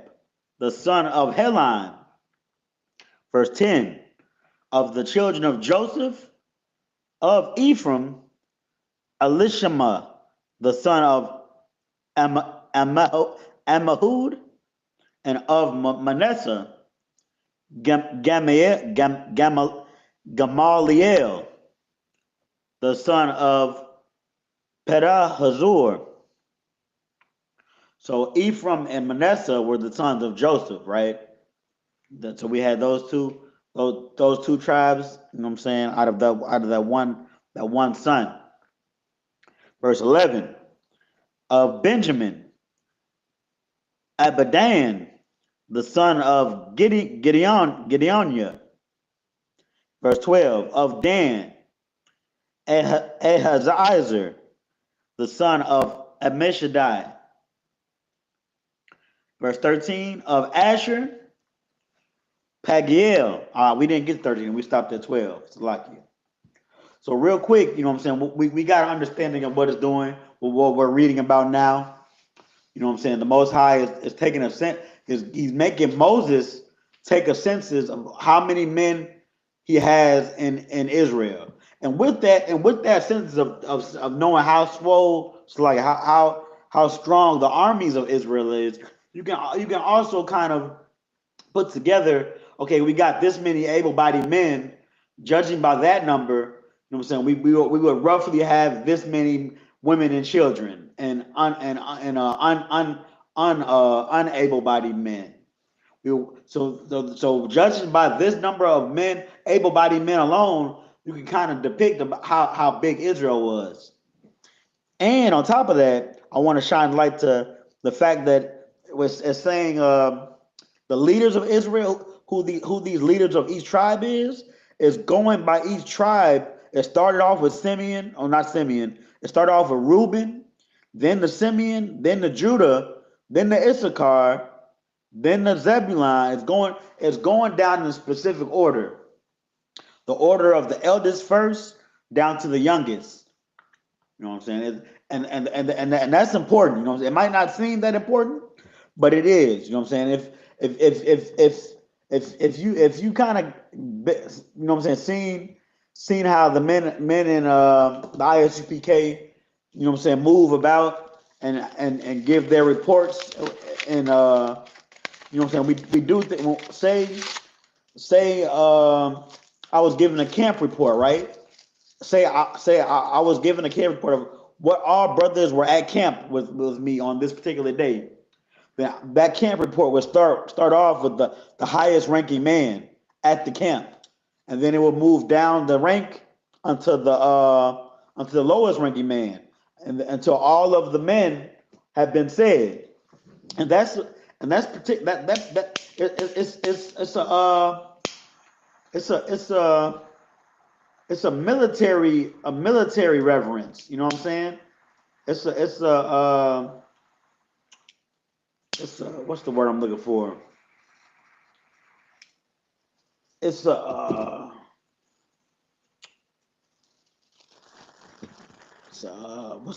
the son of Helon. Verse 10. Of the children of Joseph, of Ephraim, Elishama, the son of Ammihud, and of Manasseh, Gamaliel, the son of Pedahazur. So Ephraim and Manasseh were the sons of Joseph, right? So we had those two tribes, you know what I'm saying, out of that one son. Verse 11, of Benjamin, Abidan, the son of Gideoniah. Verse 12, of Dan, Ahazaizer, the son of Ammishaddai. Verse 13, of Asher, Pagiel. We didn't get 13, we stopped at 12. It's lucky. So real quick, you know what I'm saying, we got an understanding of what it's doing, what we're reading about now. You know what I'm saying? The Most High is taking a sense, he's making Moses take a census of how many men he has in Israel. And with that sense of knowing how swole, so like how strong the armies of Israel is, you can also kind of put together, okay, we got this many able-bodied men. Judging by that number, you know what I'm saying, we would roughly have this many women and children and unable-bodied men. So judging by this number of men, able-bodied men alone, you can kind of depict how big Israel was. And on top of that, I want to shine light to the fact that it's saying the leaders of Israel, who these leaders of each tribe is going by each tribe. It started off with Simeon, or not Simeon. It started off with Reuben, then the Simeon, then the Judah, then the Issachar, then the Zebulun. It's going down in a specific order. The order of the eldest first down to the youngest. You know what I'm saying? And that's important. You know, it might not seem that important, but it is. You know what I'm saying? If you kind of, you know what I'm saying, seen how the men in the I.S.U.P.K, you know what I'm saying, move about and give their reports, and you know what I'm saying, we do say I was given a camp report, right? Say I was given a camp report of what all brothers were at camp with me on this particular day. That camp report would start off with the highest ranking man at the camp, and then it would move down the rank until the lowest ranking man, and until all of the men have been said. And that's particular that it's a military reverence. You know what I'm saying? It's what's the word I'm looking for? It's what's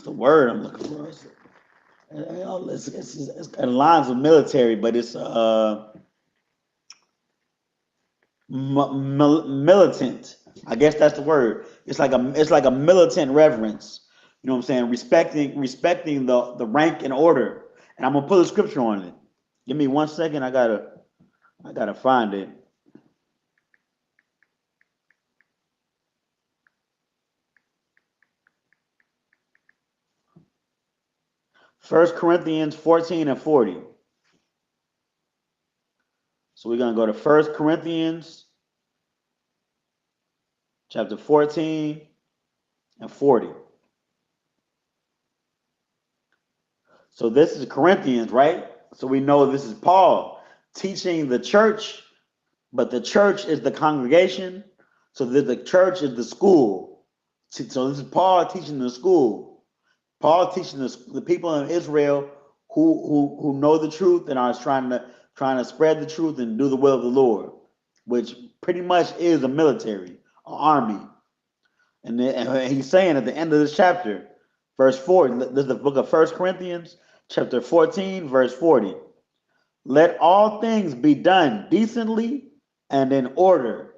the word I'm looking for? It's it aligns with military, but it's militant. I guess that's the word. It's like a militant reverence. You know what I'm saying? Respecting the rank and order. And I'm gonna put a scripture on it. Give me 1 second. I gotta find it. First Corinthians 14 and 40. So we're gonna go to First Corinthians chapter 14 and 40. So this is Corinthians, right? So we know this is Paul teaching the church, but the church is the congregation. So the church is the school. So this is Paul teaching the school. Paul teaching the people in Israel who know the truth and are trying to spread the truth and do the will of the Lord, which pretty much is a military, an army. And he's saying at the end of this chapter, verse 4, this is the book of First Corinthians, chapter 14, verse 40. Let all things be done decently and in order.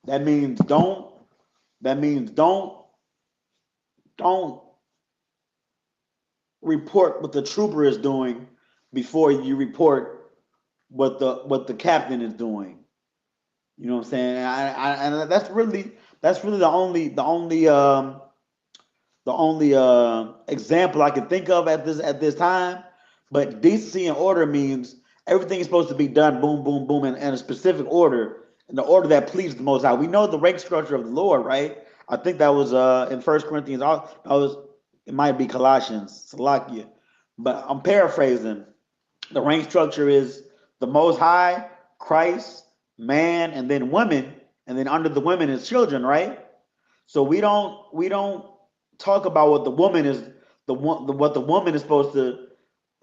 That means don't report what the trooper is doing before you report what the captain is doing. You know what I'm saying? And that's really the only example I can think of at this time. But decency and order means everything is supposed to be done boom, boom, boom in a specific order, in the order that pleases the Most High. We know the rank structure of the Lord, right? I think that was in First Corinthians. It might be Colossians, Salakia, but I'm paraphrasing. The rank structure is the Most High, Christ, man, and then women, and then under the women is children, right? So we don't talk about what the woman is what the woman is supposed to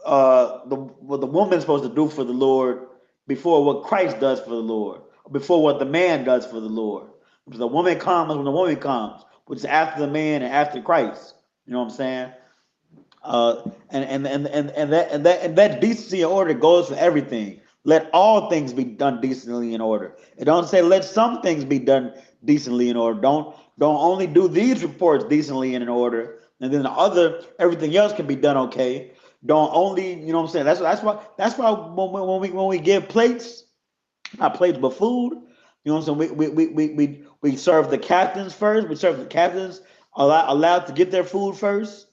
what the woman is supposed to do for the Lord before what Christ does for the Lord, before what the man does for the Lord. Because the woman comes when the woman comes, which is after the man and after Christ. You know what I'm saying? And that decency and order goes for everything. Let all things be done decently in order. It don't say let some things be done decently in order. Don't only do these reports decently and in order, and then the other everything else can be done okay. Don't only, you know what I'm saying. That's why when we give plates, not plates but food. You know what I'm saying. We serve the captains first. We serve the captains allowed to get their food first.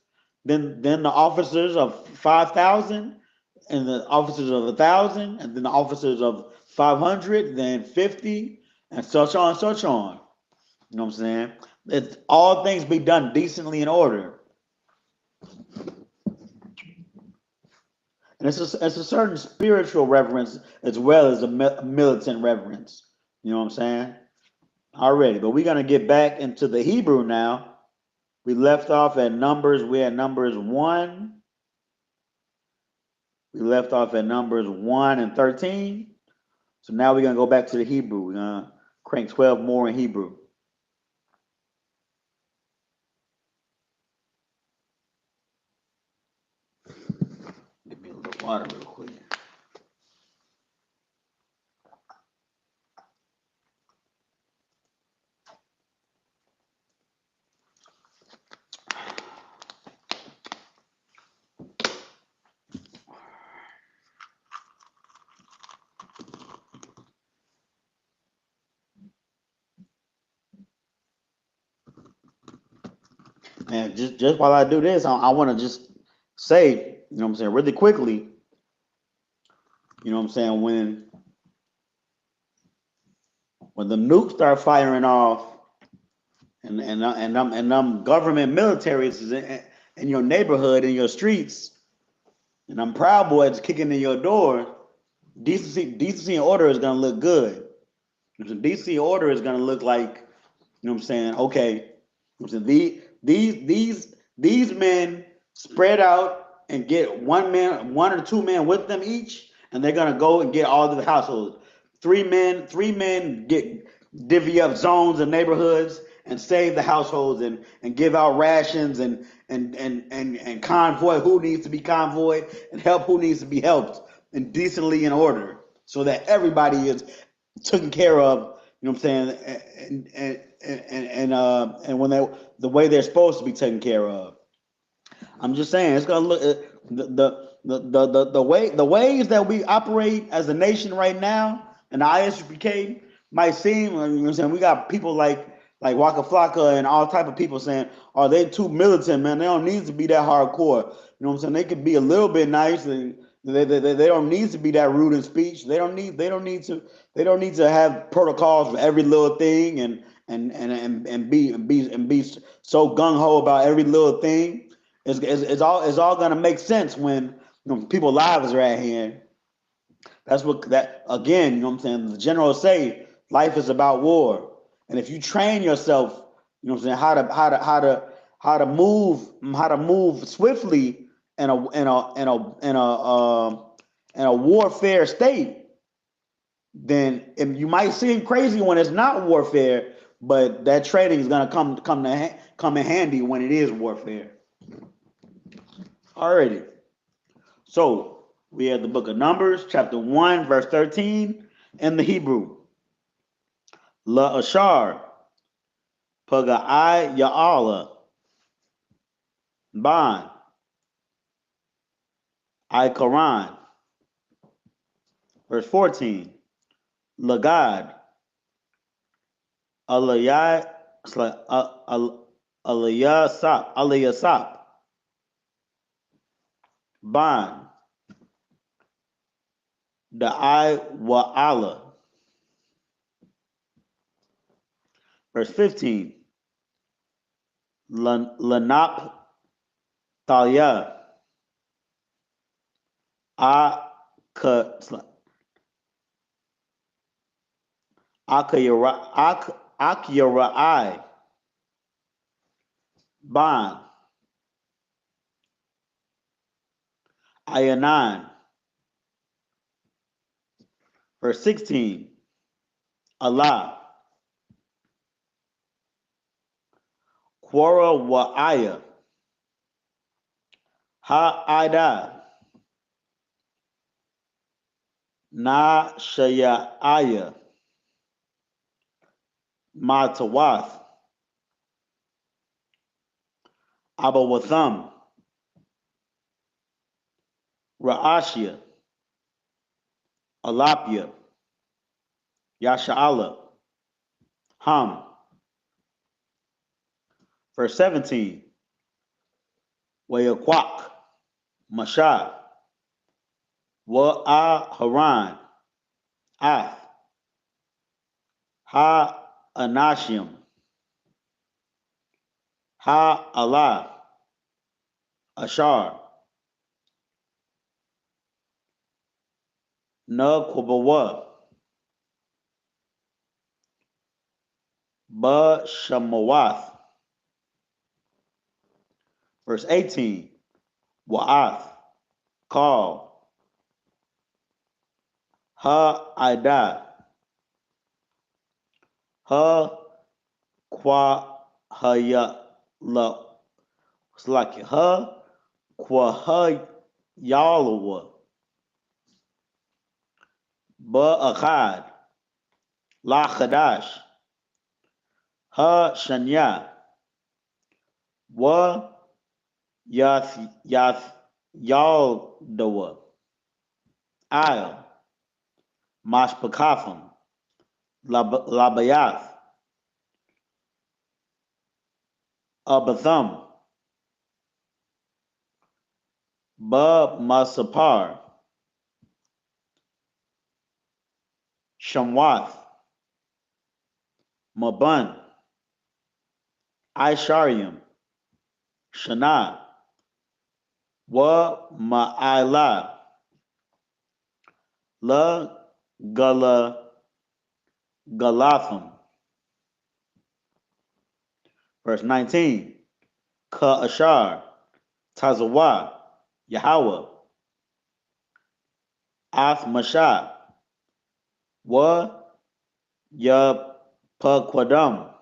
Then the officers of 5,000, and the officers of 1,000, and then the officers of 500, then 50, and such on, such on. You know what I'm saying? All things be done decently in order, and it's a certain spiritual reverence as well as a militant reverence. You know what I'm saying? Already, but we're gonna get back into the Hebrew now. We left off at Numbers. We're at Numbers 1. We left off at Numbers 1 and 13. So now we're going to go back to the Hebrew. We're going to crank 12 more in Hebrew. Give me a little water real quick. And just while I do this, I want to just say, you know what I'm saying, really quickly, you know what I'm saying, when the nukes start firing off and them government militaries is in your neighborhood, in your streets, and them Proud Boys kicking in your door, decency and order is gonna look good. The decency and order is gonna look like, you know what I'm saying, okay, so these men spread out and get one or two men with them each, and they're gonna go and get all of the households. Three men get divvy up zones and neighborhoods and save the households and give out rations and convoy who needs to be convoyed and help who needs to be helped and decently in order so that everybody is taken care of. You know what I'm saying? And when the way they're supposed to be taken care of. I'm just saying it's gonna look the ways that we operate as a nation right now, and the I.S.U.P.K might seem, you know what I'm saying, we got people like Waka Flocka and all type of people saying, "Oh, they too militant, man. They don't need to be that hardcore." You know what I'm saying? They could be a little bit nice, and they don't need to be that rude in speech. They don't need to have protocols for every little thing and be so gung ho about every little thing. It's all gonna make sense when, you know, people's lives are at hand. That's what that again, you know what I'm saying? The generals say life is about war. And if you train yourself, you know what I'm saying, how to move swiftly in a warfare state, then you might seem crazy when it's not warfare, but that training is gonna come in handy when it is warfare. Alrighty. So we have the book of Numbers, chapter 1, verse 13, in the Hebrew. La Ashar, Paga'ai Ya'ala, Ban, I Quran. Verse 14. Lagad. Aliyah. Aliyah Sap. Ban. The I wa Allah. Verse 15. Lanap Talia. Akyarai. Ban. Ayanan. Verse 16. Allah. Quora wa Aya. Ha-ida. Na Shaya-aya. Ma-tawath. Abawatham. Ra'ashia. Alapia. Yasha'ala. Ham. Verse 17. Wayakwak. Masha. Wa-a-haran. Ath. Ha-anashim. Ha-Allah. Ashar. Na-kubawa. Ba-shamawath. Verse 18. Wa'ath. Call. Ha-ida. Ha-kwa-haya. It's like ha-kwa-ha-yalawa. Ba-akhad. La-khadash. Ha-shanya. Wa-yath-yaldawa. I'll. Mashpakatham. Labayath. Abatham. Ba-masapar. Shamwath. Maban. Ishariam. Shana. Wa-ma'ila. La-galatham. Verse 19. Ka-ashar. Tazawa. Yahweh. Ath-mashah. Wa-yapakwadam.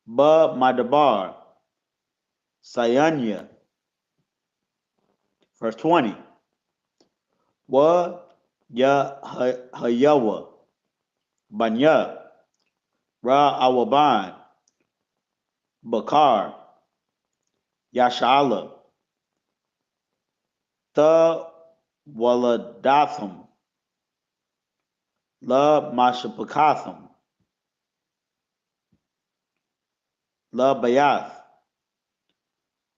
Ba-madabar. Sayanya. Verse 20. Wa-ya-hayawa. Banya. Ra-awaban. Bakar. Yasha'ala. Ta-waladatham. La-mashapakatham. La-bayath.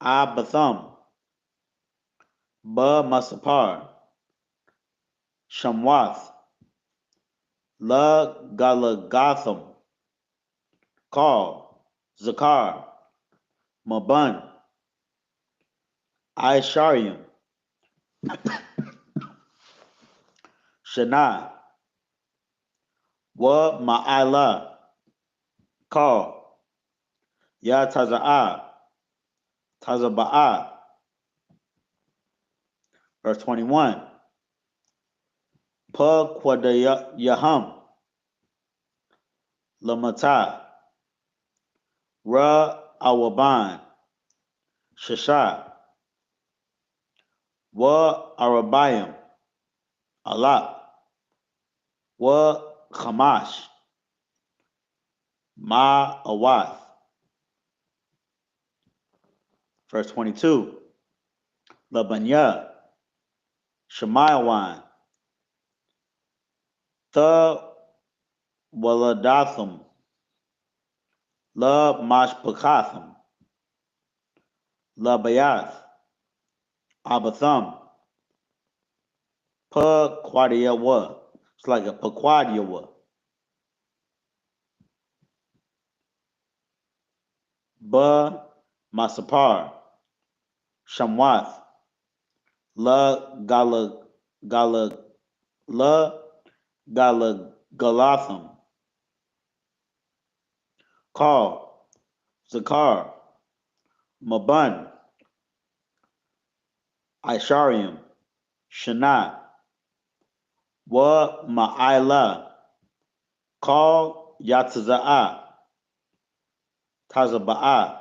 Abatham. Ba-masapar. Shamwath. La-galagatham. Call. Zakar. Maban. Ishariam. Shana. Wa-ma'ila. Call. Ya-taza'ah. Tazaba'ah. Verse 21. Pa-kwadayaham. Lamata. Ra-awaban. Shasha. Wa-arabayim. Alap. Wa-khamash. Ma-awath. Verse 22. Labanya, Shemayawan, The Waladatham, La Mashpakatham, La Bayath, Abatham, Paquadiawa. It's like a Paquadiawa. Ba Masapar, Shamwath, La Gala La Galatham, Call, Zakar, Maban, Ishariam, Shana, Wa Ma'ila, Call Yatza'a, Tazaba'a.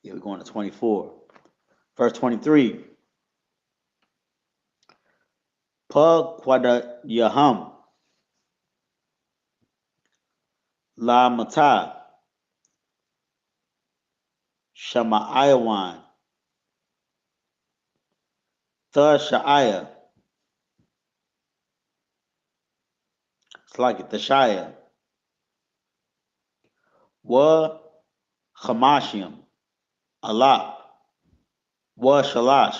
Yeah, we're going to 24. Verse 23. Pa Quada Yaham, La Mata, Shama'ayawan, The Sha'aya. It's like it, the Shaya. Wa Hamashiam, Alap, Wa Shalash,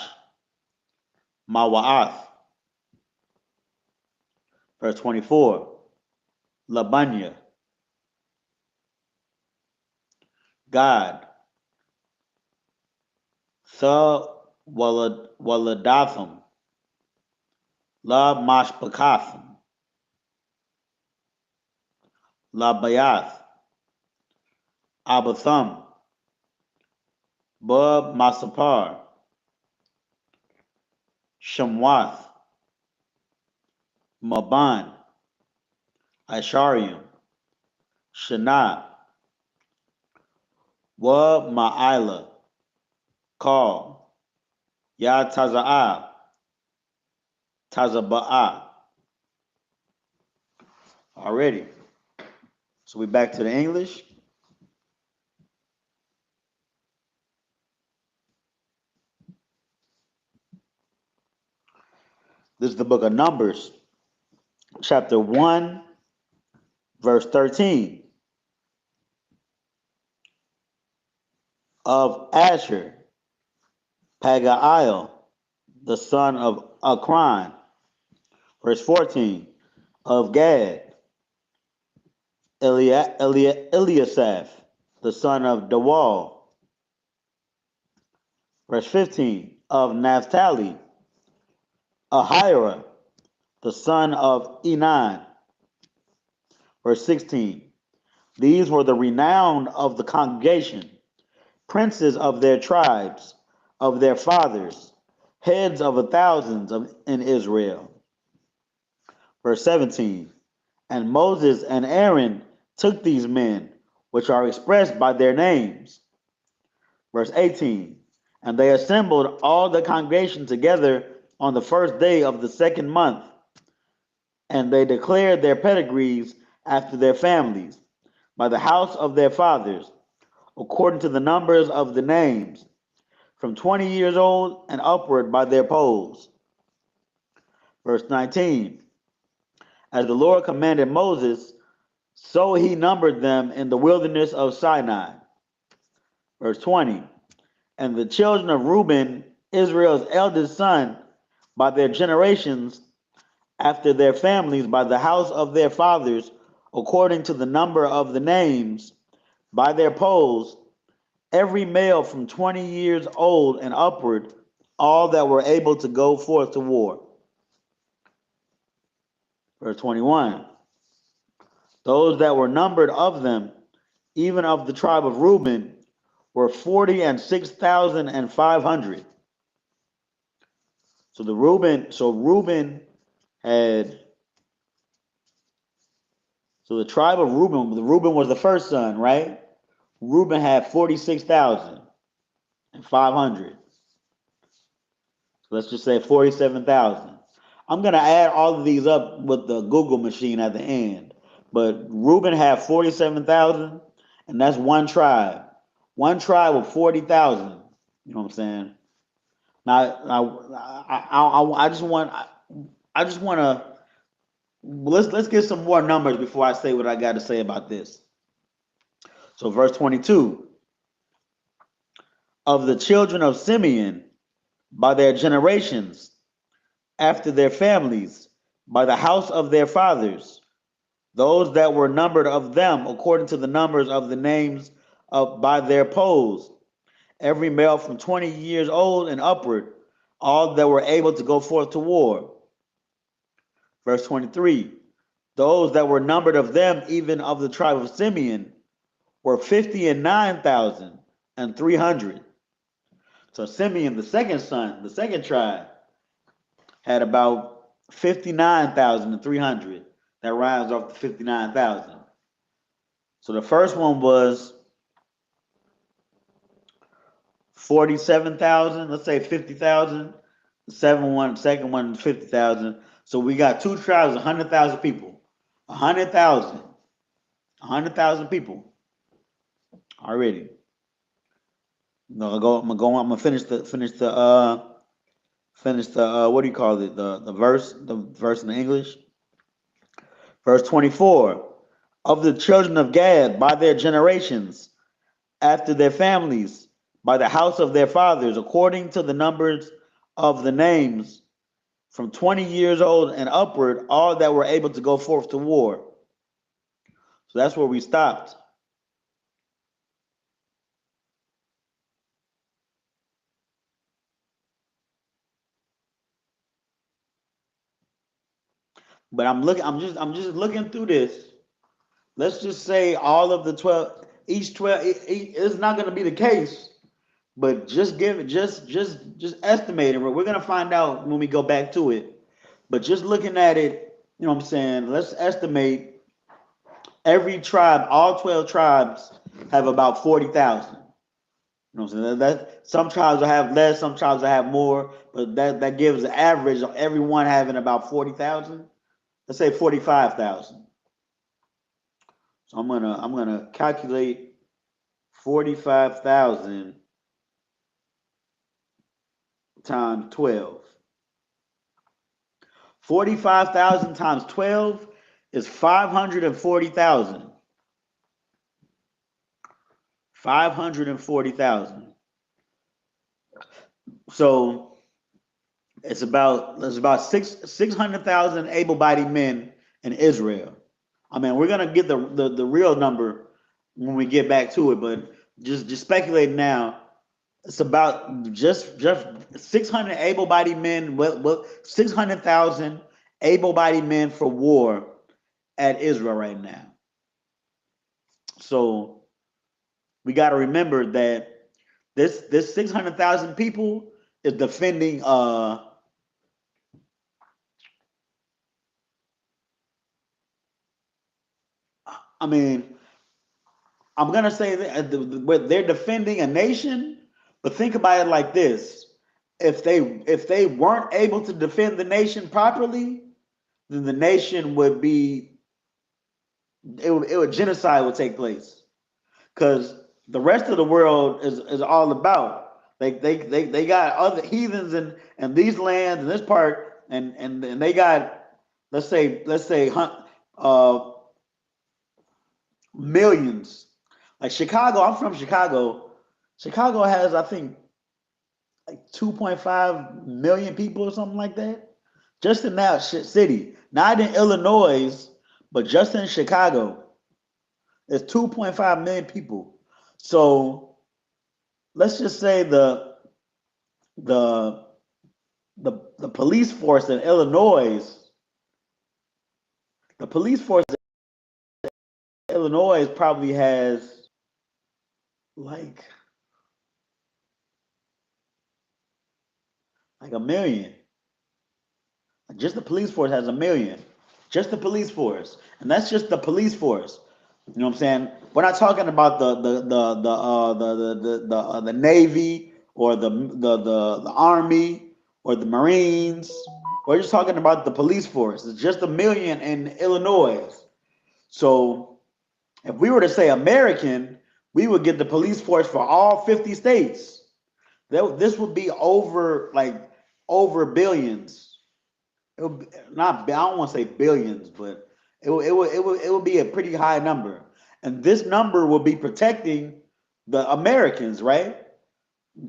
Mawa'ath. Verse 24. Labanya, God. Tha Waladatham, La Mashpakatham, La Bayath, Abatham, Bub Masapar, Shamwath, Maban, Ishariam, Shana, Wa Ma'ila, Call, Ya Taza'a, Tazaba'a. Already. So we back to the English. This is the book of Numbers, chapter 1, verse 13. Of Asher, Pagaiel, the son of Akron. Verse 14. Of Gad, Eliasaph, the son of Dawal. Verse 15. Of Naphtali, Ahira, the son of Enan. Verse 16. These were the renowned of the congregation, princes of their tribes, of their fathers, heads of 1,000s in Israel. Verse 17. And Moses and Aaron took these men, which are expressed by their names. Verse 18. And they assembled all the congregation together on the first day of the second month, and they declared their pedigrees after their families, by the house of their fathers, according to the numbers of the names, from 20 years old and upward by their polls. Verse 19. As the Lord commanded Moses, so he numbered them in the wilderness of Sinai. Verse 20. And the children of Reuben, Israel's eldest son, by their generations, after their families, by the house of their fathers, according to the number of the names, by their polls, every male from 20 years old and upward, all that were able to go forth to war. Verse 21. Those that were numbered of them, even of the tribe of Reuben, were 46,500. So Reuben had, so the tribe of Reuben was the first son, right? Reuben had 46,500. So let's just say 47,000. I'm going to add all of these up with the Google machine at the end. But Reuben had 47,000, and that's one tribe. One tribe with 40,000. You know what I'm saying? Now, I just want to let's get some more numbers before I say what I got to say about this. So, verse 22, of the children of Simeon by their generations, after their families, by the house of their fathers, those that were numbered of them according to the numbers of the names of by their polls, every male from 20 years old and upward, all that were able to go forth to war. Verse 23, those that were numbered of them, even of the tribe of Simeon, were 59,300. So Simeon, the second son, the second tribe, had about 59,300. That rounds off to 59,000. So the first one was 47,000. Let's say 50,000. The second one, 50,000. So we got two tribes, 100,000 people. 100,000. 100,000 people already. No, I'm gonna finish the what do you call it? The verse in the English. Verse 24. Of the children of Gad by their generations, after their families, by the house of their fathers, according to the numbers of the names, from 20 years old and upward, all that were able to go forth to war. So that's where we stopped. But I'm just looking through this. Let's just say all of the 12, each 12, it's not going to be the case, but just give it, just estimate it. We're going to find out when we go back to it. But just looking at it, you know what I'm saying? Let's estimate every tribe, all 12 tribes have about 40,000. You know what I'm saying? That some tribes will have less, some tribes will have more, but that gives an average of everyone having about 40,000. Let's say 45,000. So I'm gonna calculate 45,000 times 12. 45,000 times 12 is 540,000. 540,000. So it's about 600,000 able-bodied men in Israel. I mean, we're gonna get the real number when we get back to it, but just speculate now. It's about just 600 able-bodied men. 600,000 able-bodied men for war at Israel right now. So we got to remember that this 600,000 people is defending. I mean, I'm gonna say that they're defending a nation, but think about it like this: if they weren't able to defend the nation properly, then the nation would be genocide would take place, because the rest of the world is all about they got other heathens in these lands in this part, and they got let's say millions. Like Chicago, I'm from Chicago. Chicago has, I think, like 2.5 million people or something like that, just in that city. Not in Illinois, but just in Chicago, there's 2.5 million people. So let's just say the police force in Illinois, the police force in Illinois probably has like a million. Just the police force has a million. Just the police force, and that's just the police force. You know what I'm saying? We're not talking about the Navy or the Army or the Marines. We're just talking about the police force. It's just a million in Illinois. So if we were to say American, we would get the police force for all 50 states. This would be over billions. It would be, not, I don't want to say billions, but it would be a pretty high number. And this number will be protecting the Americans, right?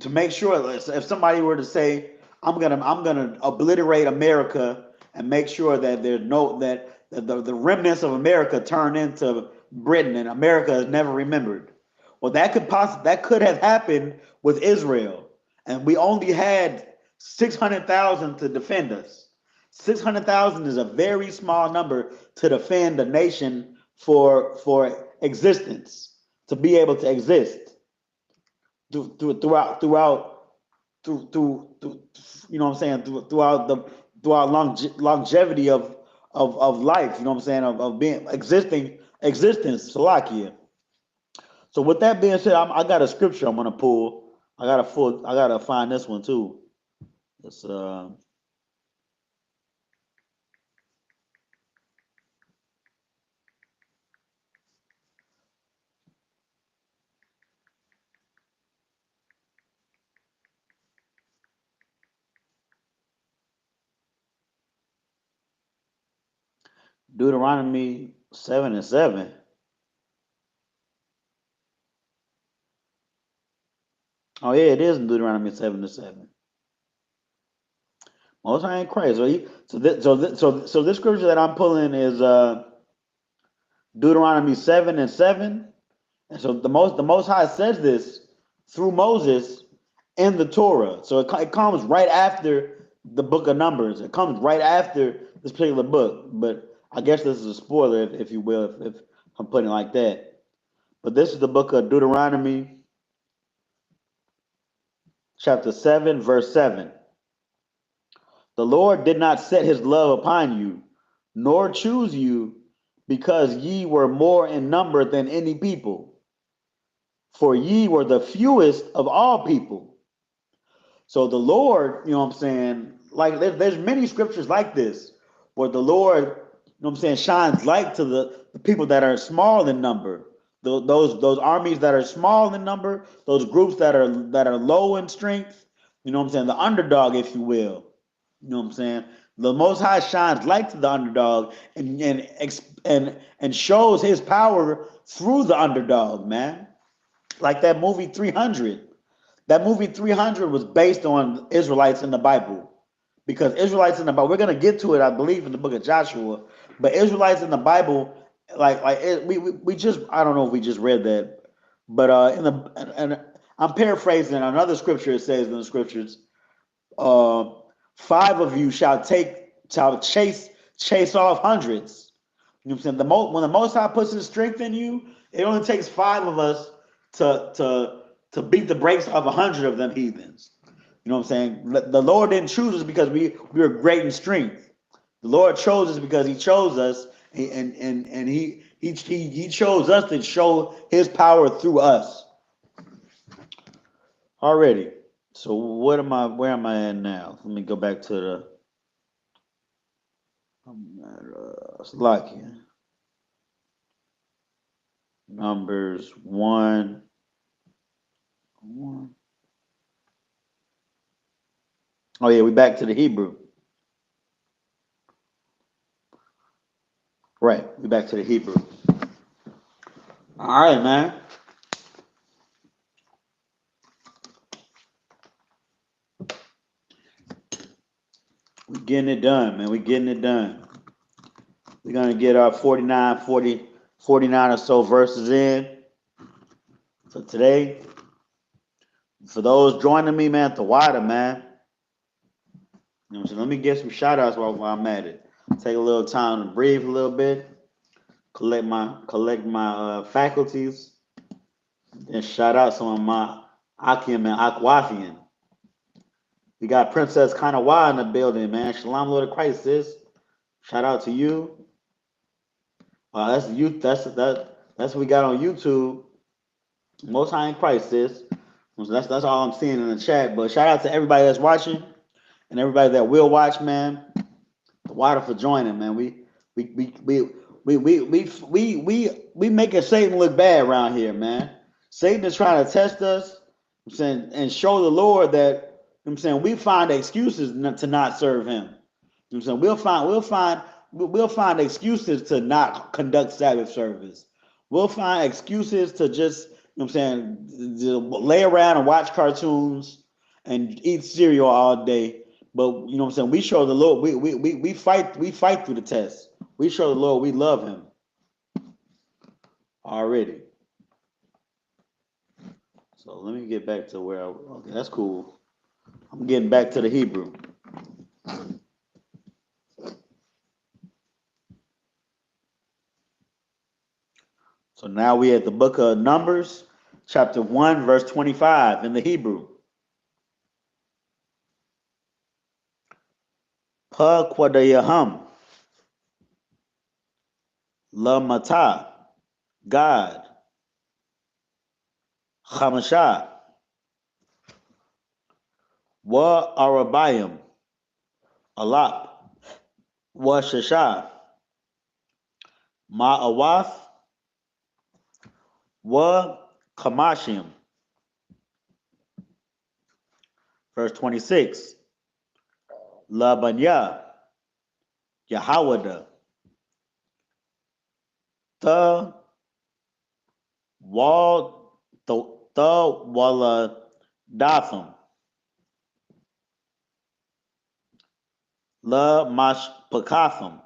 To make sure if somebody were to say, I'm gonna obliterate America and make sure that there's no that the remnants of America turn into Britain and America is never remembered. Well, that could have happened with Israel, and we only had 600,000 to defend us. 600,000 is a very small number to defend a nation for existence, to be able to exist through you know what I'm saying, throughout longevity of life, you know what I'm saying, of being existence, Salakia. So with that being said, I got a scripture I'm gonna pull. I gotta find this one too. It's Deuteronomy 7:7. Oh yeah, it is in Deuteronomy 7:7. Most High in Christ. So this scripture that I'm pulling is Deuteronomy 7:7. And so the Most High says this through Moses in the Torah. So it comes right after the book of Numbers. It comes right after this particular book. But I guess this is a spoiler, if you will, if I'm putting it like that. But this is the book of Deuteronomy, chapter 7, verse 7. The Lord did not set his love upon you, nor choose you, because ye were more in number than any people. For ye were the fewest of all people. So the Lord, you know what I'm saying, like there's many scriptures like this, where the Lord, you know what I'm saying, shines light to the people that are small in number. Those armies that are small in number, those groups that are low in strength, you know what I'm saying, the underdog, if you will. You know what I'm saying? The Most High shines light to the underdog and shows his power through the underdog, man. Like that movie 300. That movie 300 was based on Israelites in the Bible. Because Israelites in the Bible, we're going to get to it, I believe, in the book of Joshua. But Israelites in the Bible, we just, I don't know if we just read that. But and I'm paraphrasing another scripture. It says in the scriptures, 5 of you shall chase off hundreds. You know what I'm saying? When the Most High puts his strength in you, it only takes 5 of us to beat the brakes of 100 of them heathens. You know what I'm saying? The Lord didn't choose us because we were great in strength. The Lord chose us because he chose us, and he chose us to show his power through us. Already. So where am I at now? Let me go back to the Slovakia. Numbers 1. Oh yeah, we back to the Hebrew. Right, we back to the Hebrew. All right, man. We getting it done, man. We getting it done. We're gonna get our 49 or so verses in for today. For those joining me, man, at the water, man. You know, so let me get some shout outs while I'm at it. Take a little time to breathe a little bit, collect my faculties, and shout out some of my Akim and Akwafian. We got Princess Kanawa in the building, man. Shalom, Lord of Christ, sis. Shout out to you. That's you. That's what we got on YouTube. Most High in Christ, sis. So that's all I'm seeing in the chat. But shout out to everybody that's watching and everybody that will watch, man. The water for joining, man. We making Satan look bad around here, man. Satan is trying to test us, I'm saying, and show the Lord that I'm saying we find excuses to not serve Him. I'm saying we'll find excuses to not conduct Sabbath service. We'll find excuses to just I'm saying to lay around and watch cartoons and eat cereal all day. But I'm saying we show the Lord we fight through the test. We show the Lord we love Him already. So let me get back to where okay, that's cool. I'm getting back to the Hebrew. So now we at the book of Numbers, chapter 1, verse 25 in the Hebrew. Pa Kwadayaham, La Mata, God, Hamasha, Wa Arabayim, Alap, Wa Shasha, Ma'awath, Wa Kamashim. Verse 26, La Banya, Yahawada, The Wal, The Wala Datham, La Mashpakatham,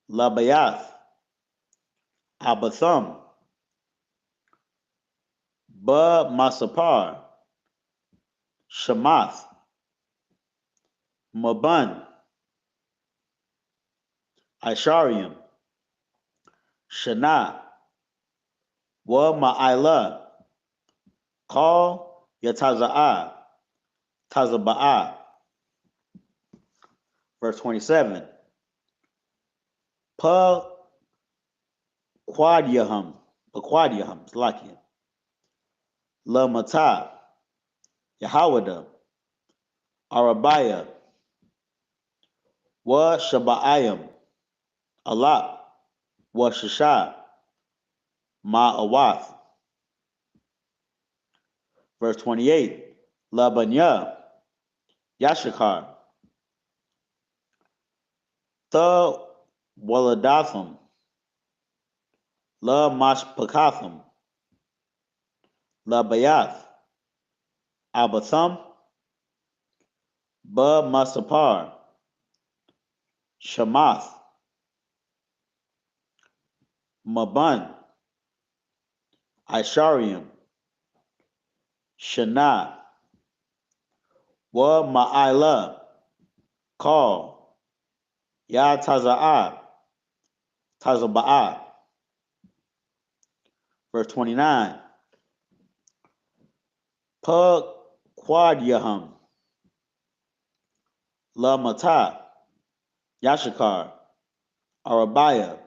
La Bayath, Abatham, Ba Masapar, Shamath, Maban, Asharium, Shana, Wa Ma'ila, Call Yataza'ah, Tazaba'ah. Verse 27. Pa Quadyahum, Slakia, La Mata, Yahawada, Arabaya, Wa Shaba'ayim, Allah, Wa Shasha, Ma'awath. Verse 28. La Banya, Yashakar, The Waladatham, La Mashpakatham, La Bayath, Abatham, Ba Masapar, Shamath, Maban, Isharium, Shana, Wa Ma'ila, Call, Ya Taza'ah, Tazaba'ah. Verse 29. Pa Quadyahum, La Mata, Yashakar, Arabaya,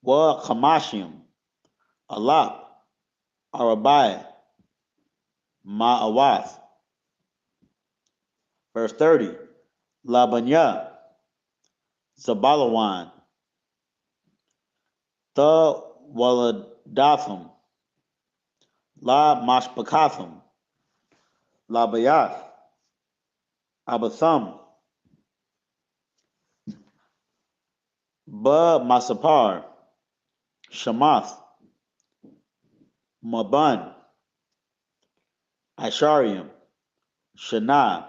Wa Kamashim, Alap, Arabaya, Ma'awath. Verse 30. La Banya, Zabalawan, The Waladatham, La Mashpakatham, La Bayath, Abatham, Ba Masapar, Shamath, Maban, Isharium, Shana,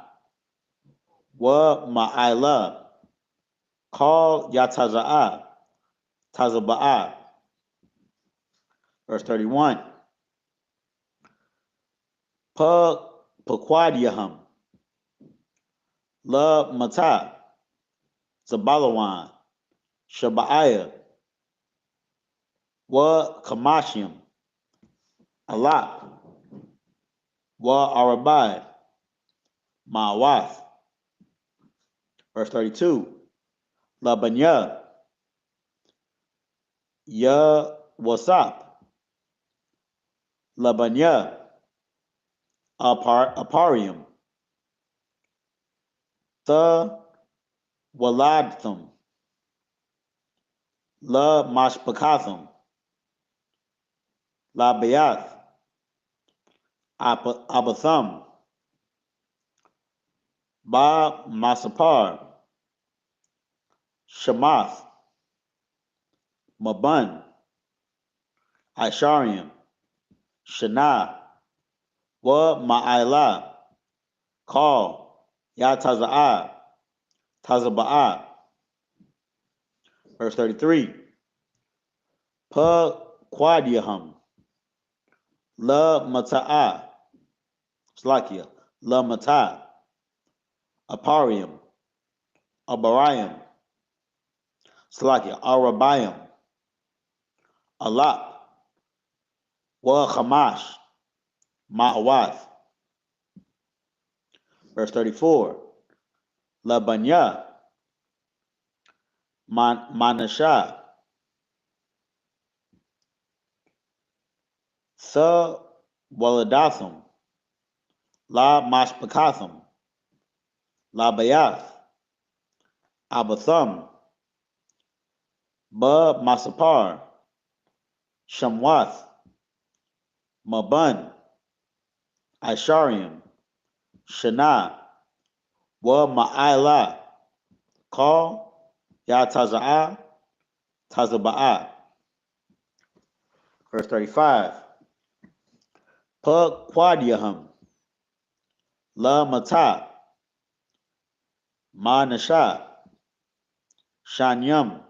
Wa Ma'ila, Call Yataza'ah, Tazaba'ah. Verse 31. Pa Paquadiahum, La Mata, Zabalawan, Shabaiah, Wa Kamashim, Alap, Wa Arabai, Ma'awath. Verse 32. La Banya, Ya Wasap, La Banya, Aparium, The Waladtham, La Mashpakatham, La Bayath, Abatham, Ba Masapar, Shamath, Maban, Ishariam, Shana, Wa Ma'ila, Call, Ya Taza'ah, Tazaba'ah. Verse 33. Pa Quadyaham, La Mata'ah, Slakia, La Matah, Aparium, Abarium, Slakia, Arabiam, Alap, Wa Hamash, Ma'awath. Verse 34. La Banya, Manashah, Sa Waladatham, La Mashpakatham, La Bayath, Abatham, Ba Masapar, Shamwath, Maban, Ishariam, Shana, Wa Ma'ila, Call, Ya Taza'ah, Tazaba'ah. Verse 35. Pa Quadyaham, La Mata, Ma Nasha, Shanyam,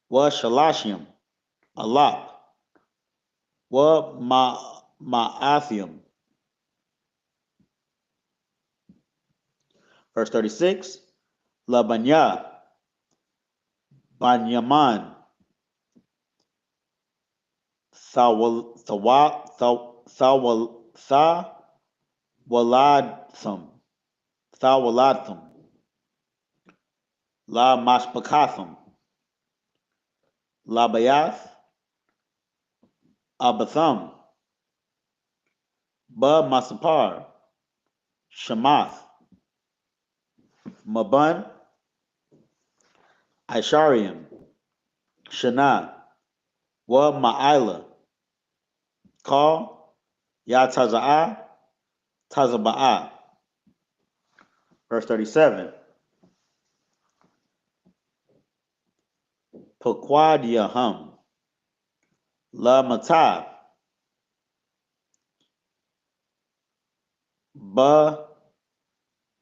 Wa Shalashim, Alap, Wa Ma'athium. Verse 36. La Banya, Banyaman, Thawaladtham, La Mashpakatham, La Bayath, Abatham, Ba Masapar, Shamath, Maban, Ishariam, Shana, Wa Ma'ila, Call, Ya Taza'ah, Tazaba'ah. Verse 37. Pequadiaham, La Matah,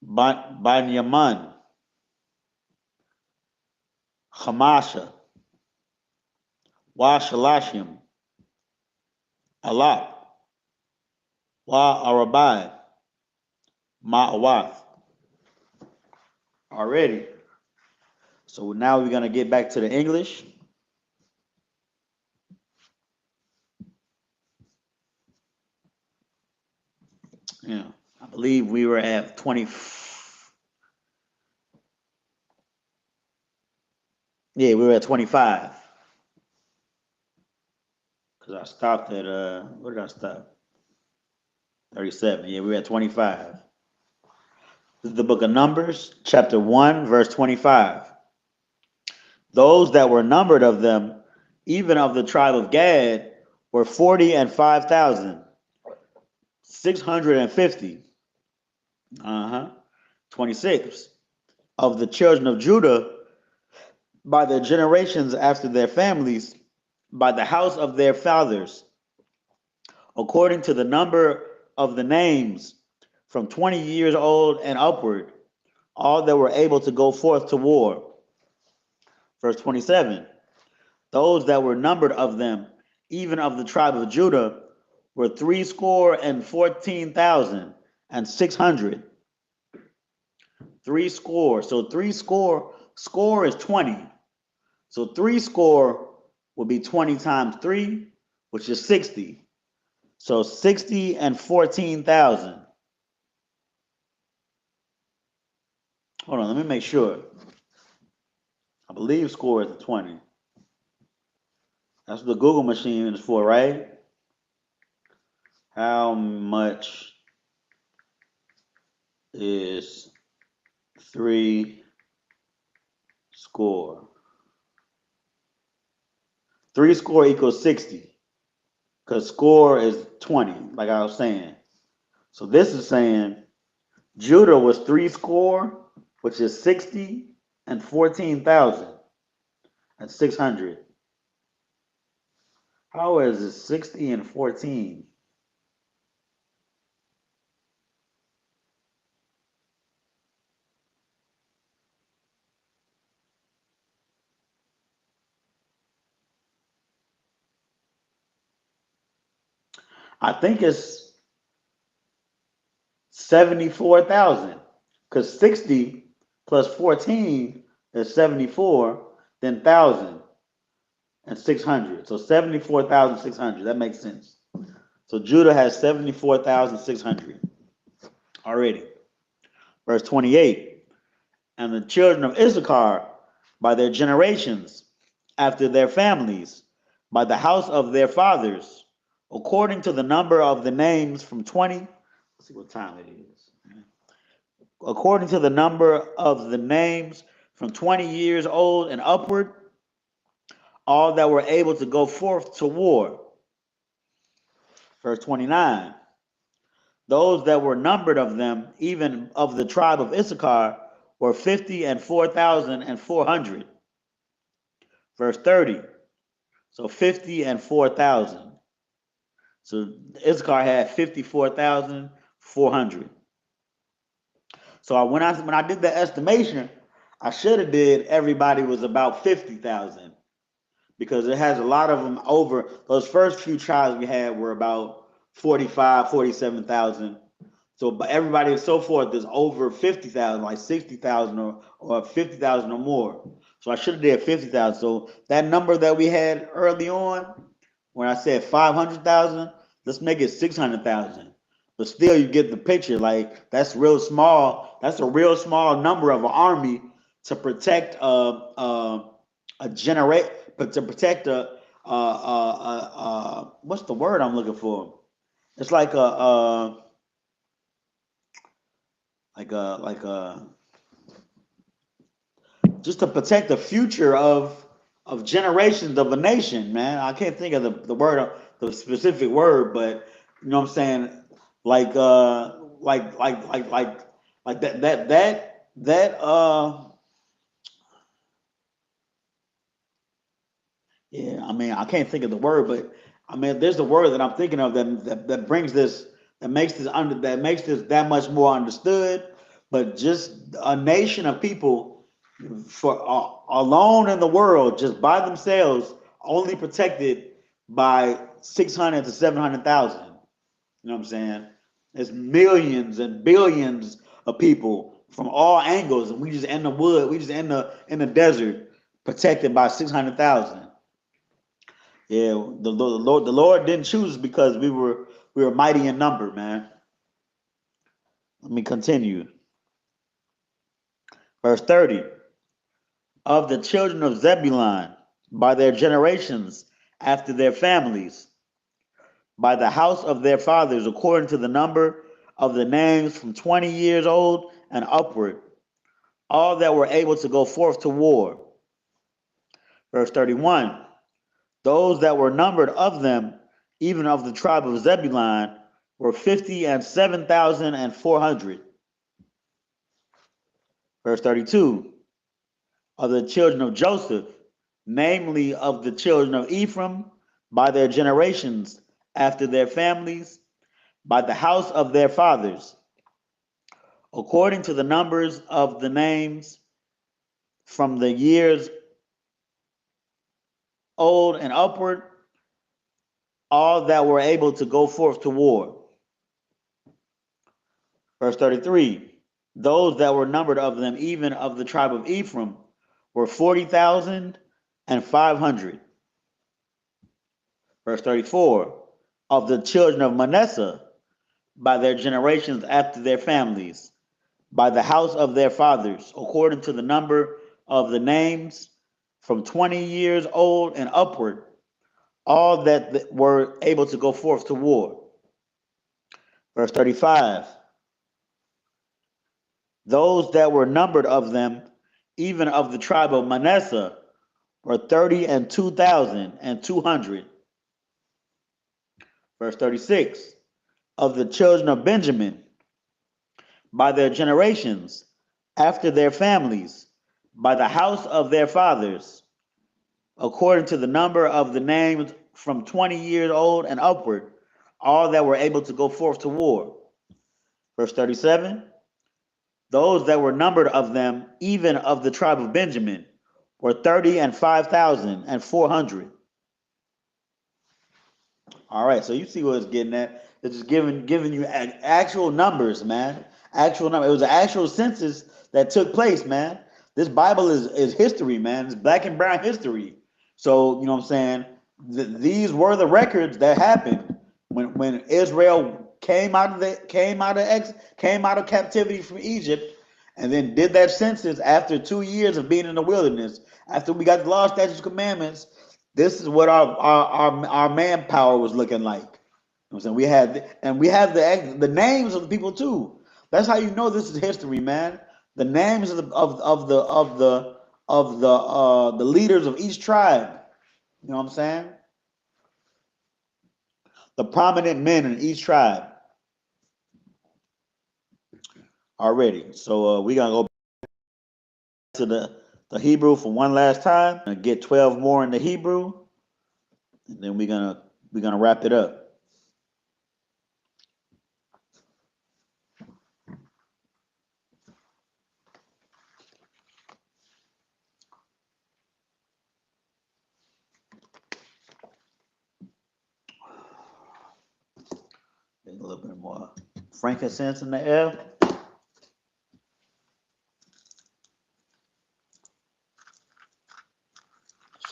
Banyaman, Hamasha, Wa Shalashim, Alap, Wa Arabai, Ma'awath. Already. So now we're going to get back to the English. Yeah, I believe we were at 20. Yeah, we were at 25. Because I stopped at, where did I stop? 37. Yeah, we were at 25. This is the book of Numbers, chapter 1, verse 25. Those that were numbered of them, even of the tribe of Gad, were 40 and 5,650. 26. Of the children of Judah, by their generations after their families, by the house of their fathers, according to the number of the names, from 20 years old and upward, all that were able to go forth to war. Verse 27. Those that were numbered of them, even of the tribe of Judah, were 14,600. 30. So score is 20. So 30 will be 20 times 3, which is 60. So 60 and 14,000. Hold on, let me make sure. I believe score is 20. That's what the Google machine is for, right? How much is 3 score? 3 score equals 60. because score is 20, like I was saying. So this is saying Judah was 3 score, which is 60 and 14,000 and 600. How is it 60 and 14? I think it's 74,000 because 60 plus 14 is 74, then 1,000 and 600. So 74,600. That makes sense. So Judah has 74,600 already. Verse 28. And the children of Issachar by their generations, after their families, by the house of their fathers, according to the number of the names from 20. Let's see what time it is. According to the number of the names from 20 years old and upward, all that were able to go forth to war. Verse 29. Those that were numbered of them, even of the tribe of Issachar, were 50 and 4,400. Verse 30. So 50 and 4,000. So Issachar had 54,400. So when I did the estimation, I should have did everybody was about 50,000 because it has a lot of them over. Those first few tribes we had were about 45, 47,000. So but everybody and so forth is over 50,000, like 60,000 or 50,000 or more. So I should have did 50,000. So that number that we had early on, when I said 500,000, let's make it 600,000. But still, you get the picture. Like that's real small. That's a real small number of an army to protect a generate, but to protect what's the word I'm looking for? It's like a just to protect the future of generations of a nation, man. I can't think of the word, the specific word, but you know what I'm saying? Like like that yeah, I mean, I can't think of the word, but I mean, there's a word that I'm thinking of that brings this, that makes this that much more understood. But just a nation of people for alone in the world, just by themselves, only protected by 600 to 700,000. You know what I'm saying? There's millions and billions of people from all angles, and we just in the wood, we just in the desert, protected by 600,000. Yeah, the Lord didn't choose because we were mighty in number, man. Let me continue. Verse 30. Of the children of Zebulun, by their generations, after their families, by the house of their fathers, according to the number of the names from 20 years old and upward, all that were able to go forth to war. Verse 31. Those that were numbered of them, even of the tribe of Zebulun, were 50 and 7,400. Verse 32. Of the children of Joseph, namely of the children of Ephraim, by their generations, after their families, by the house of their fathers, according to the numbers of the names from the years old and upward, all that were able to go forth to war. Verse 33. Those that were numbered of them, even of the tribe of Ephraim, were 40,500. Verse 34. Of the children of Manasseh, by their generations after their families, by the house of their fathers, according to the number of the names from 20 years old and upward, all that were able to go forth to war. Verse 35. Those that were numbered of them, even of the tribe of Manasseh, were 32,200. Verse 36. Of the children of Benjamin, by their generations, after their families, by the house of their fathers, according to the number of the names from 20 years old and upward, all that were able to go forth to war. Verse 37. Those that were numbered of them, even of the tribe of Benjamin, were 30 and 5,400. All right, so you see what it's getting at. It's just giving you actual numbers, man. Actual number. It was an actual census that took place, man. This Bible is history, man. It's black and brown history. So you know what I'm saying. These were the records that happened when Israel came out of captivity from Egypt, and then did that census after 2 years of being in the wilderness. After we got the law, statutes, commandments. This is what our manpower was looking like. You know what I'm saying? We have the names of the people too. That's how you know this is history, man. The names of the leaders of each tribe. You know what I'm saying? The prominent men in each tribe already. So we're gonna go back to the Hebrew for one last time and get 12 more in the Hebrew, and then we're gonna wrap it up. A little bit more frankincense in the air.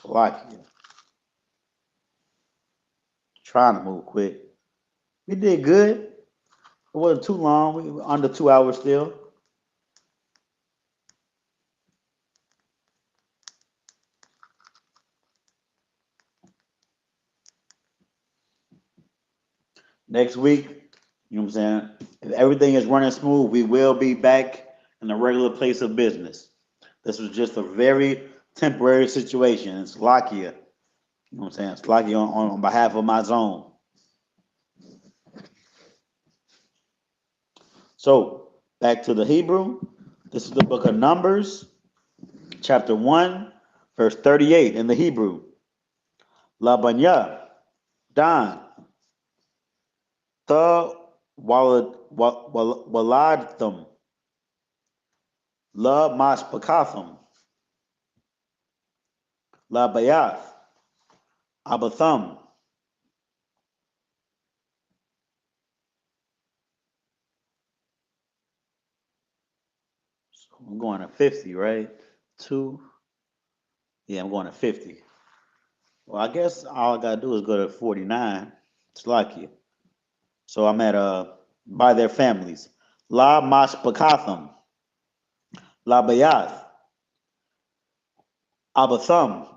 Slovakia. Trying to move quick. We did good. It wasn't too long. We were under 2 hours still. Next week, you know what I'm saying? If everything is running smooth, we will be back in the regular place of business. This was just a very temporary situation in Slovakia. You know what I'm saying? Slovakia on behalf of my zone. So, back to the Hebrew. This is the book of Numbers, chapter 1, verse 38 in the Hebrew. Labanya, Dan, the waladthum, la mashpakathum, la bayath, abathum. So I'm going to 50, right? 2. Yeah, I'm going to 50. Well, I guess all I gotta do is go to 49. It's lucky. So I'm at by their families. La mashpakathum, la bayath, abathum,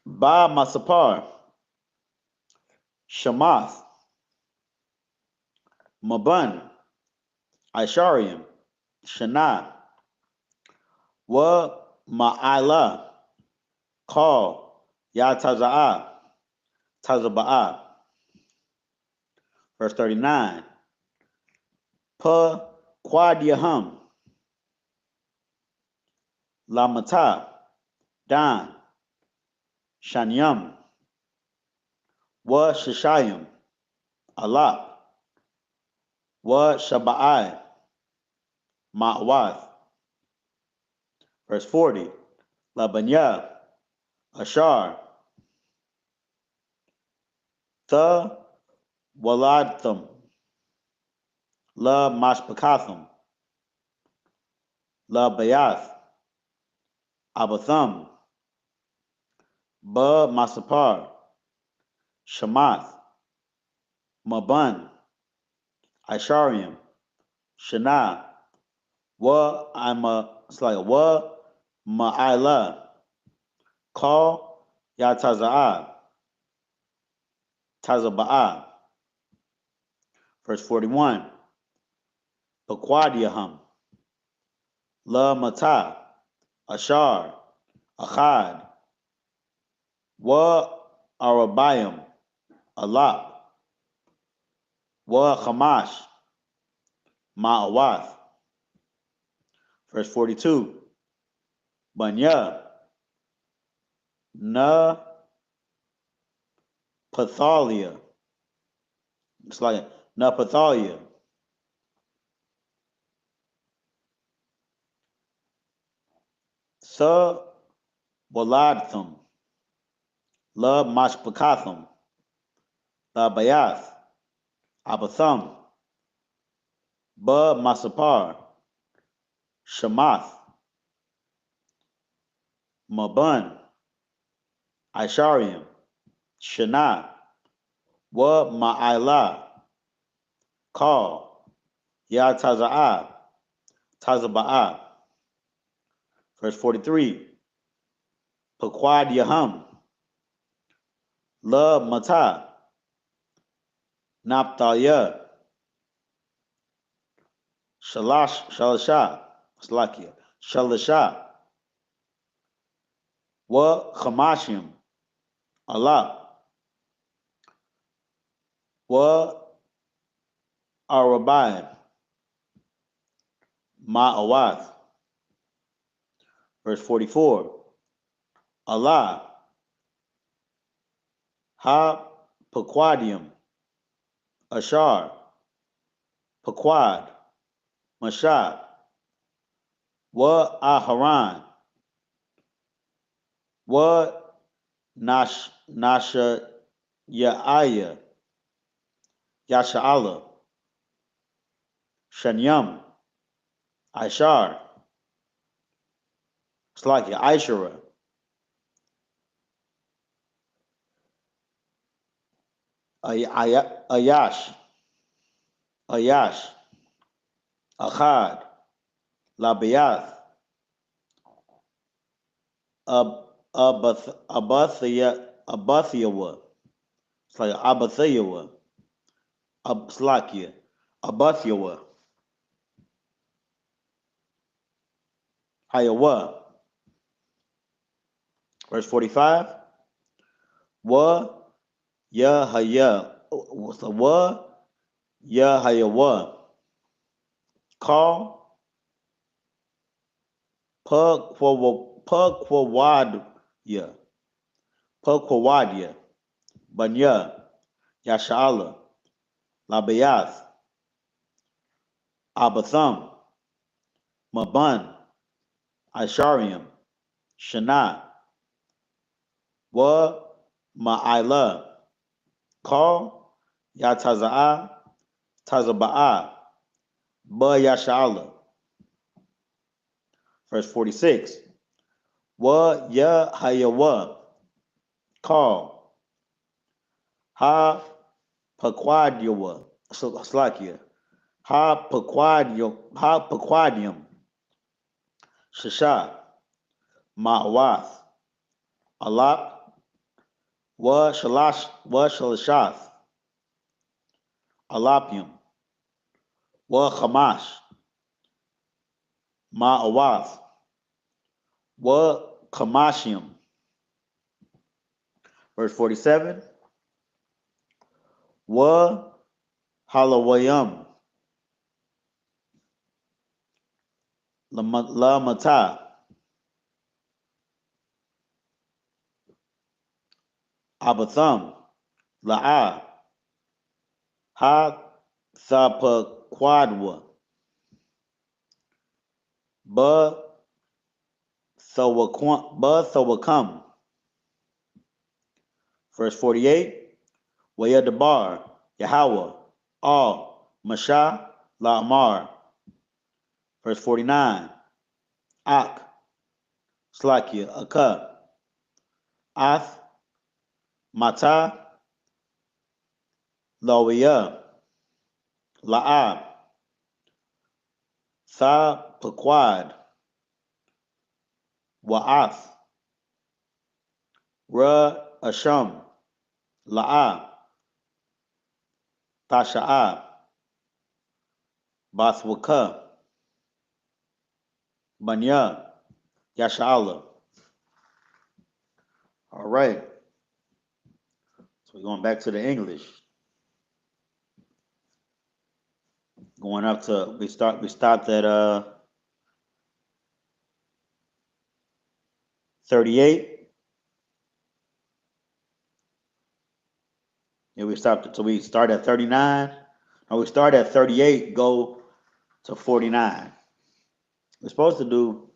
ba masapar, shamath, maban, ishariam, shana, wa ma'ila, call, yataza'ah, tazaba'ah. Verse 39. Pa quadyahum, lamata, dan, shanyam, wa shishayim, alap, wa shaba'ai, ma'wath. Verse 40. Labanya, ashar, the waladthum, la mashpakathum, la bayath, abathum, ba masapar, shamath, maban, ishariam, shana, wa ma'ila, call yataza'ah, tazaba'ah. Verse 41. Pequadiahum, la mata, ashar, achad, wa Arabayim, Alap, Wa Hamash, Ma'awath. Verse 42. Banya, Na Pathalia. It's like Na Pathalia. Sa Waladthum, La Mashpakathum, La Bayath, Abathum, Ba Masapar, Shamath, Mabun, Ishariam, Shana, Wa Ma'ila, Call, Ya Taza'ah, Tazaba'ah. Verse 43. Pequad Yaham, La Mata, Naphtaliah, Shalasha, Slakia, Shalasha, Wa Chamashim, Allah, Wa Arabai, Ma'awath. Verse 44. Allah, Ha Pequadium, Ashar, Pequad, Mashah, Wa Aharan, Wa Nasha Ya'aya, Yasha'ala, Shanyam, Ishar, Slakia, Ishara, Ayash, Ayash, Achad, Labiath, Abathiyawa, it's like Abathiyawa, Slakia, Abathiyawa, Hayawa. Verse 45. Wa Yahaya, Wa Yahayawa, Call Pukwawadya, Pukwawadya, Banya, Yasha'ala, Labayath, Abatham, Maban, Ishariam, Shana, Wa Ma'ila, Call Yataza'ah, Tazaba'ah, Ba Yasha'ala. Verse 46. Wa Yahayawa, Call Ha Pakwadyawa, Slakia, Ha Pakwadium, Shasha, Ma'awath, Alap, Wa Shalashath, Alapium, Wa Hamash, Ma'awath, Wa Kamashium. Verse 47. Wa Halawayam, La Mata, Abatham, La'a, Ha Thapakwadwa, Ba Thawakam. Verse 48. Wayadabar, Yahweh, All, Mashah, La'amar. Verse 49. Ak, Slakia, Aka, Ath, Mata, Lawiyah, La'ab, Tha Pequad, Wa'ath, Ra Asham, La'ab, Tasha'ab, Bathwaka, Banya, Yasha'ala. All right. So we're going back to the English. Going up to we stopped at 38. Yeah, we stopped. So we start at 39. No, we start at 38. Go to 49. We're supposed to do.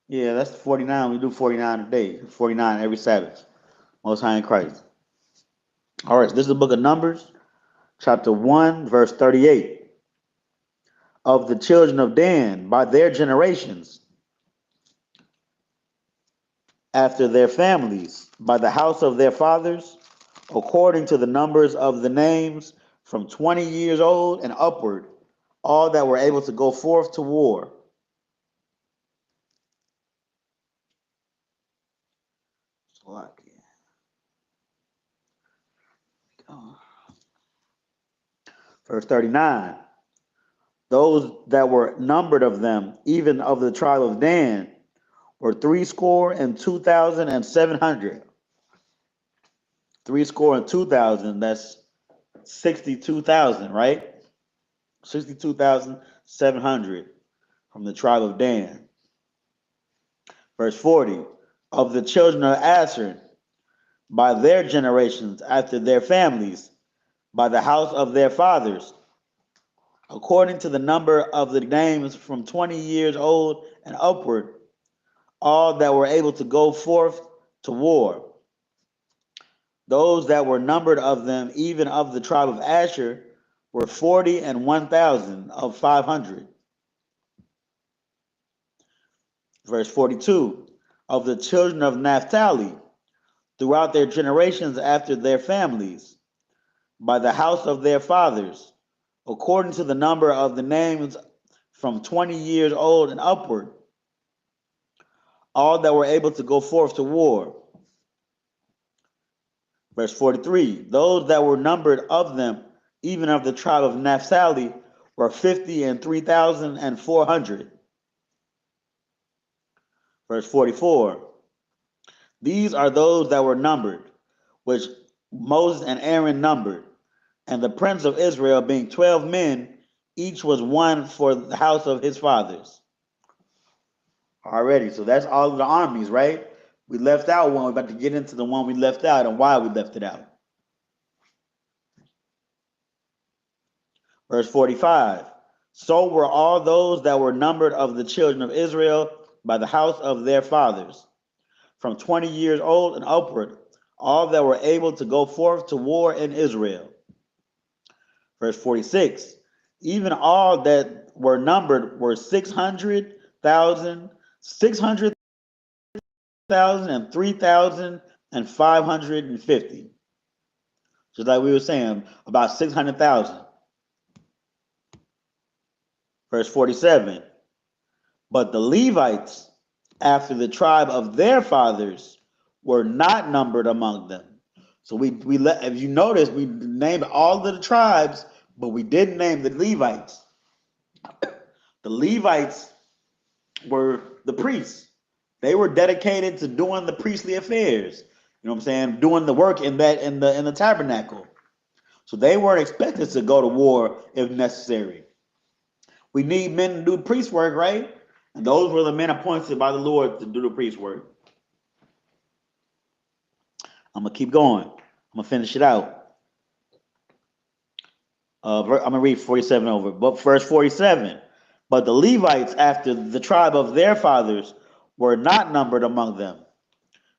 Yeah, that's 49. We do 49 a day. 49 every Sabbath. Most High in Christ. All right. So this is the book of Numbers, chapter 1, verse 38. Of the children of Dan by their generations, after their families, by the house of their fathers, according to the numbers of the names, from 20 years old and upward, all that were able to go forth to war. Verse 39. Those that were numbered of them, even of the tribe of Dan, were 62,700. 62,000, that's 62,000, right? 62,700 from the tribe of Dan. Verse 40, of the children of Asher, by their generations, after their families, by the house of their fathers, according to the number of the names, from 20 years old and upward, all that were able to go forth to war. Those that were numbered of them, even of the tribe of Asher, were 41,500. Verse 42, of the children of Naphtali, throughout their generations after their families, by the house of their fathers, according to the number of the names, from 20 years old and upward, all that were able to go forth to war. Verse 43, those that were numbered of them, even of the tribe of Naphtali, were 53,400. Verse 44, these are those that were numbered, which Moses and Aaron numbered, and the prince of Israel, being 12 men, each was one for the house of his fathers. Already, so that's all of the armies, right? We left out one. We're about to get into the one we left out and why we left it out. Verse 45, so were all those that were numbered of the children of Israel by the house of their fathers, from 20 years old and upward, all that were able to go forth to war in Israel. Verse 46, even all that were numbered were 600,000, 600,000 and 3,550. Just like we were saying, about 600,000. Verse 47, but the Levites, after the tribe of their fathers, were not numbered among them. So we let, if you notice, we named all of the tribes, but we didn't name the Levites. The Levites were the priests. They were dedicated to doing the priestly affairs. You know what I'm saying? Doing the work in the tabernacle. So they weren't expected to go to war if necessary. We need men to do the priest work, right? And those were the men appointed by the Lord to do the priest work. I'm going to keep going. I'm going to finish it out. I'm going to read 47 over. But verse 47, but the Levites, after the tribe of their fathers, were not numbered among them.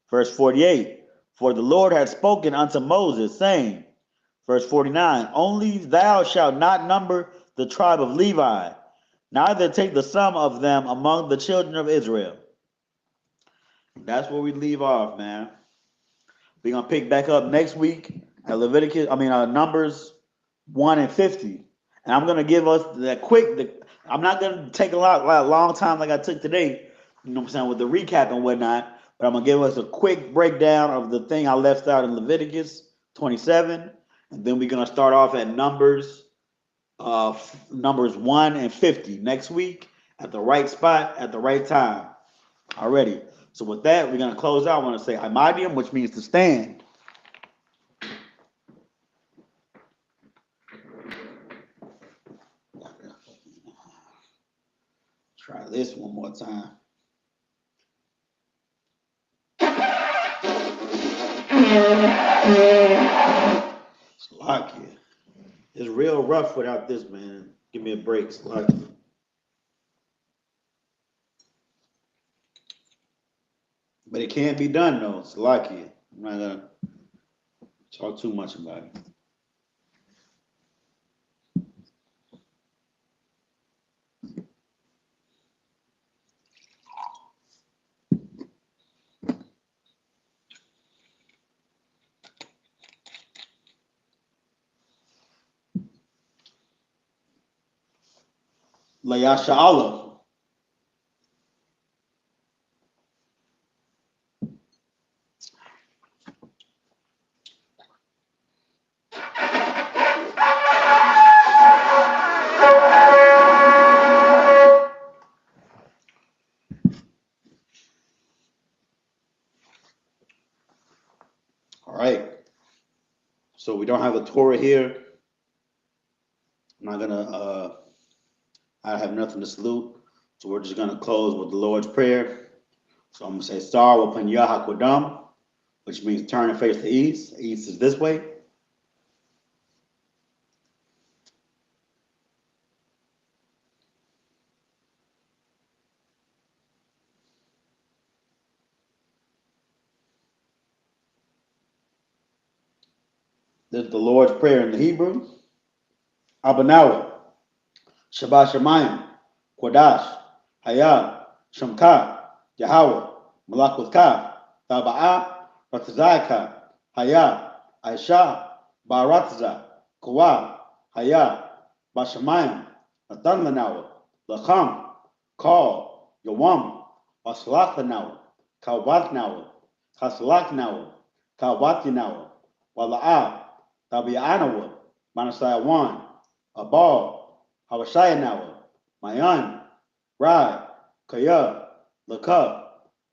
Verse 48, for the Lord had spoken unto Moses, saying, verse 49, only thou shalt not number the tribe of Levi, neither take the sum of them among the children of Israel. That's where we leave off, man. We're going to pick back up next week at Numbers 1 and 50. And I'm going to give us that quick, I'm not going to take a long time like I took today, you know what I'm saying, with the recap and whatnot, but I'm going to give us a quick breakdown of the thing I left out in Leviticus 27. And then we're going to start off at Numbers 1 and 50 next week at the right spot at the right time. Already. So with that, we're going to close out. I want to say Imadium, which means to stand. this one more time. Slovakia. It's real rough without this, man. Give me a break, Slovakia. But it can't be done, though. Slovakia. I'm not going to talk too much about it. Layasha. All right. So we don't have the Torah here. I'm not gonna. I have nothing to salute. So we're just gonna close with the Lord's Prayer. So I'm gonna say Star upon YAHANNA, which means turn and face the east. East is this way. This is the Lord's Prayer in the Hebrew. Abanawa, Shabbat Shemayim, Kodash, Hayah, Shemka, Yahweh, Malakutka, Taba'a, Ratazaka, Hayah, Aisha, Baratza, Kawa, Hayah, Bashamayim, Natan Lanawa, Lacham, Call, Yawam, Waslach Lanawa, Kawat Nawa, Kaslak Nawa, Kawati Nawa, Wala'a, Tabi'anawa, Manasayawan, Abal, Hawashaya Nawa, Mayan, Rai, Kaya, Lakab,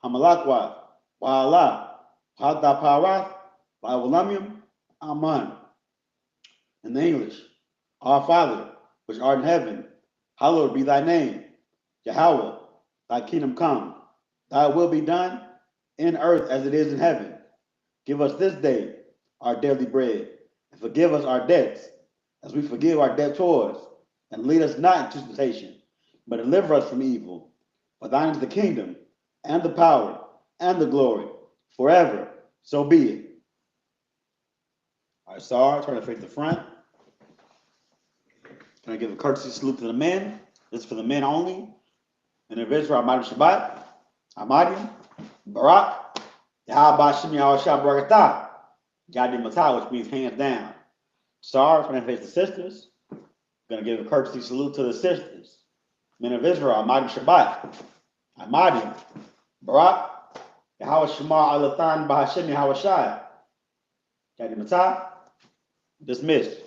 Hamalakwa, Wa'ala, Hada Parath, Ba'awalamium, Aman. In the English, Our Father, which art in heaven, hallowed be thy name. Yahweh, thy kingdom come, thy will be done in earth as it is in heaven. Give us this day our daily bread, and forgive us our debts, as we forgive our debtors, and lead us not into temptation, but deliver us from evil. For thine is the kingdom, and the power, and the glory, forever. So be it. All right, Sarah, turn to face the front. Can I give a courtesy salute to the men? This is for the men only. And in Israel, Ahmad Shabbat, Ahmadim, Barak, Yahaba Shimi Awashah Barakatah, Yadi Matah, which means hands down. Sarah, turn to face the sisters. Going to give a courtesy salute to the sisters. Men of Israel, Ahmadim Shabbat, Ahmadim, Barak, Yahweh Shema Alatan Bahashim Yahweh Shai. Yadi Matah, dismissed.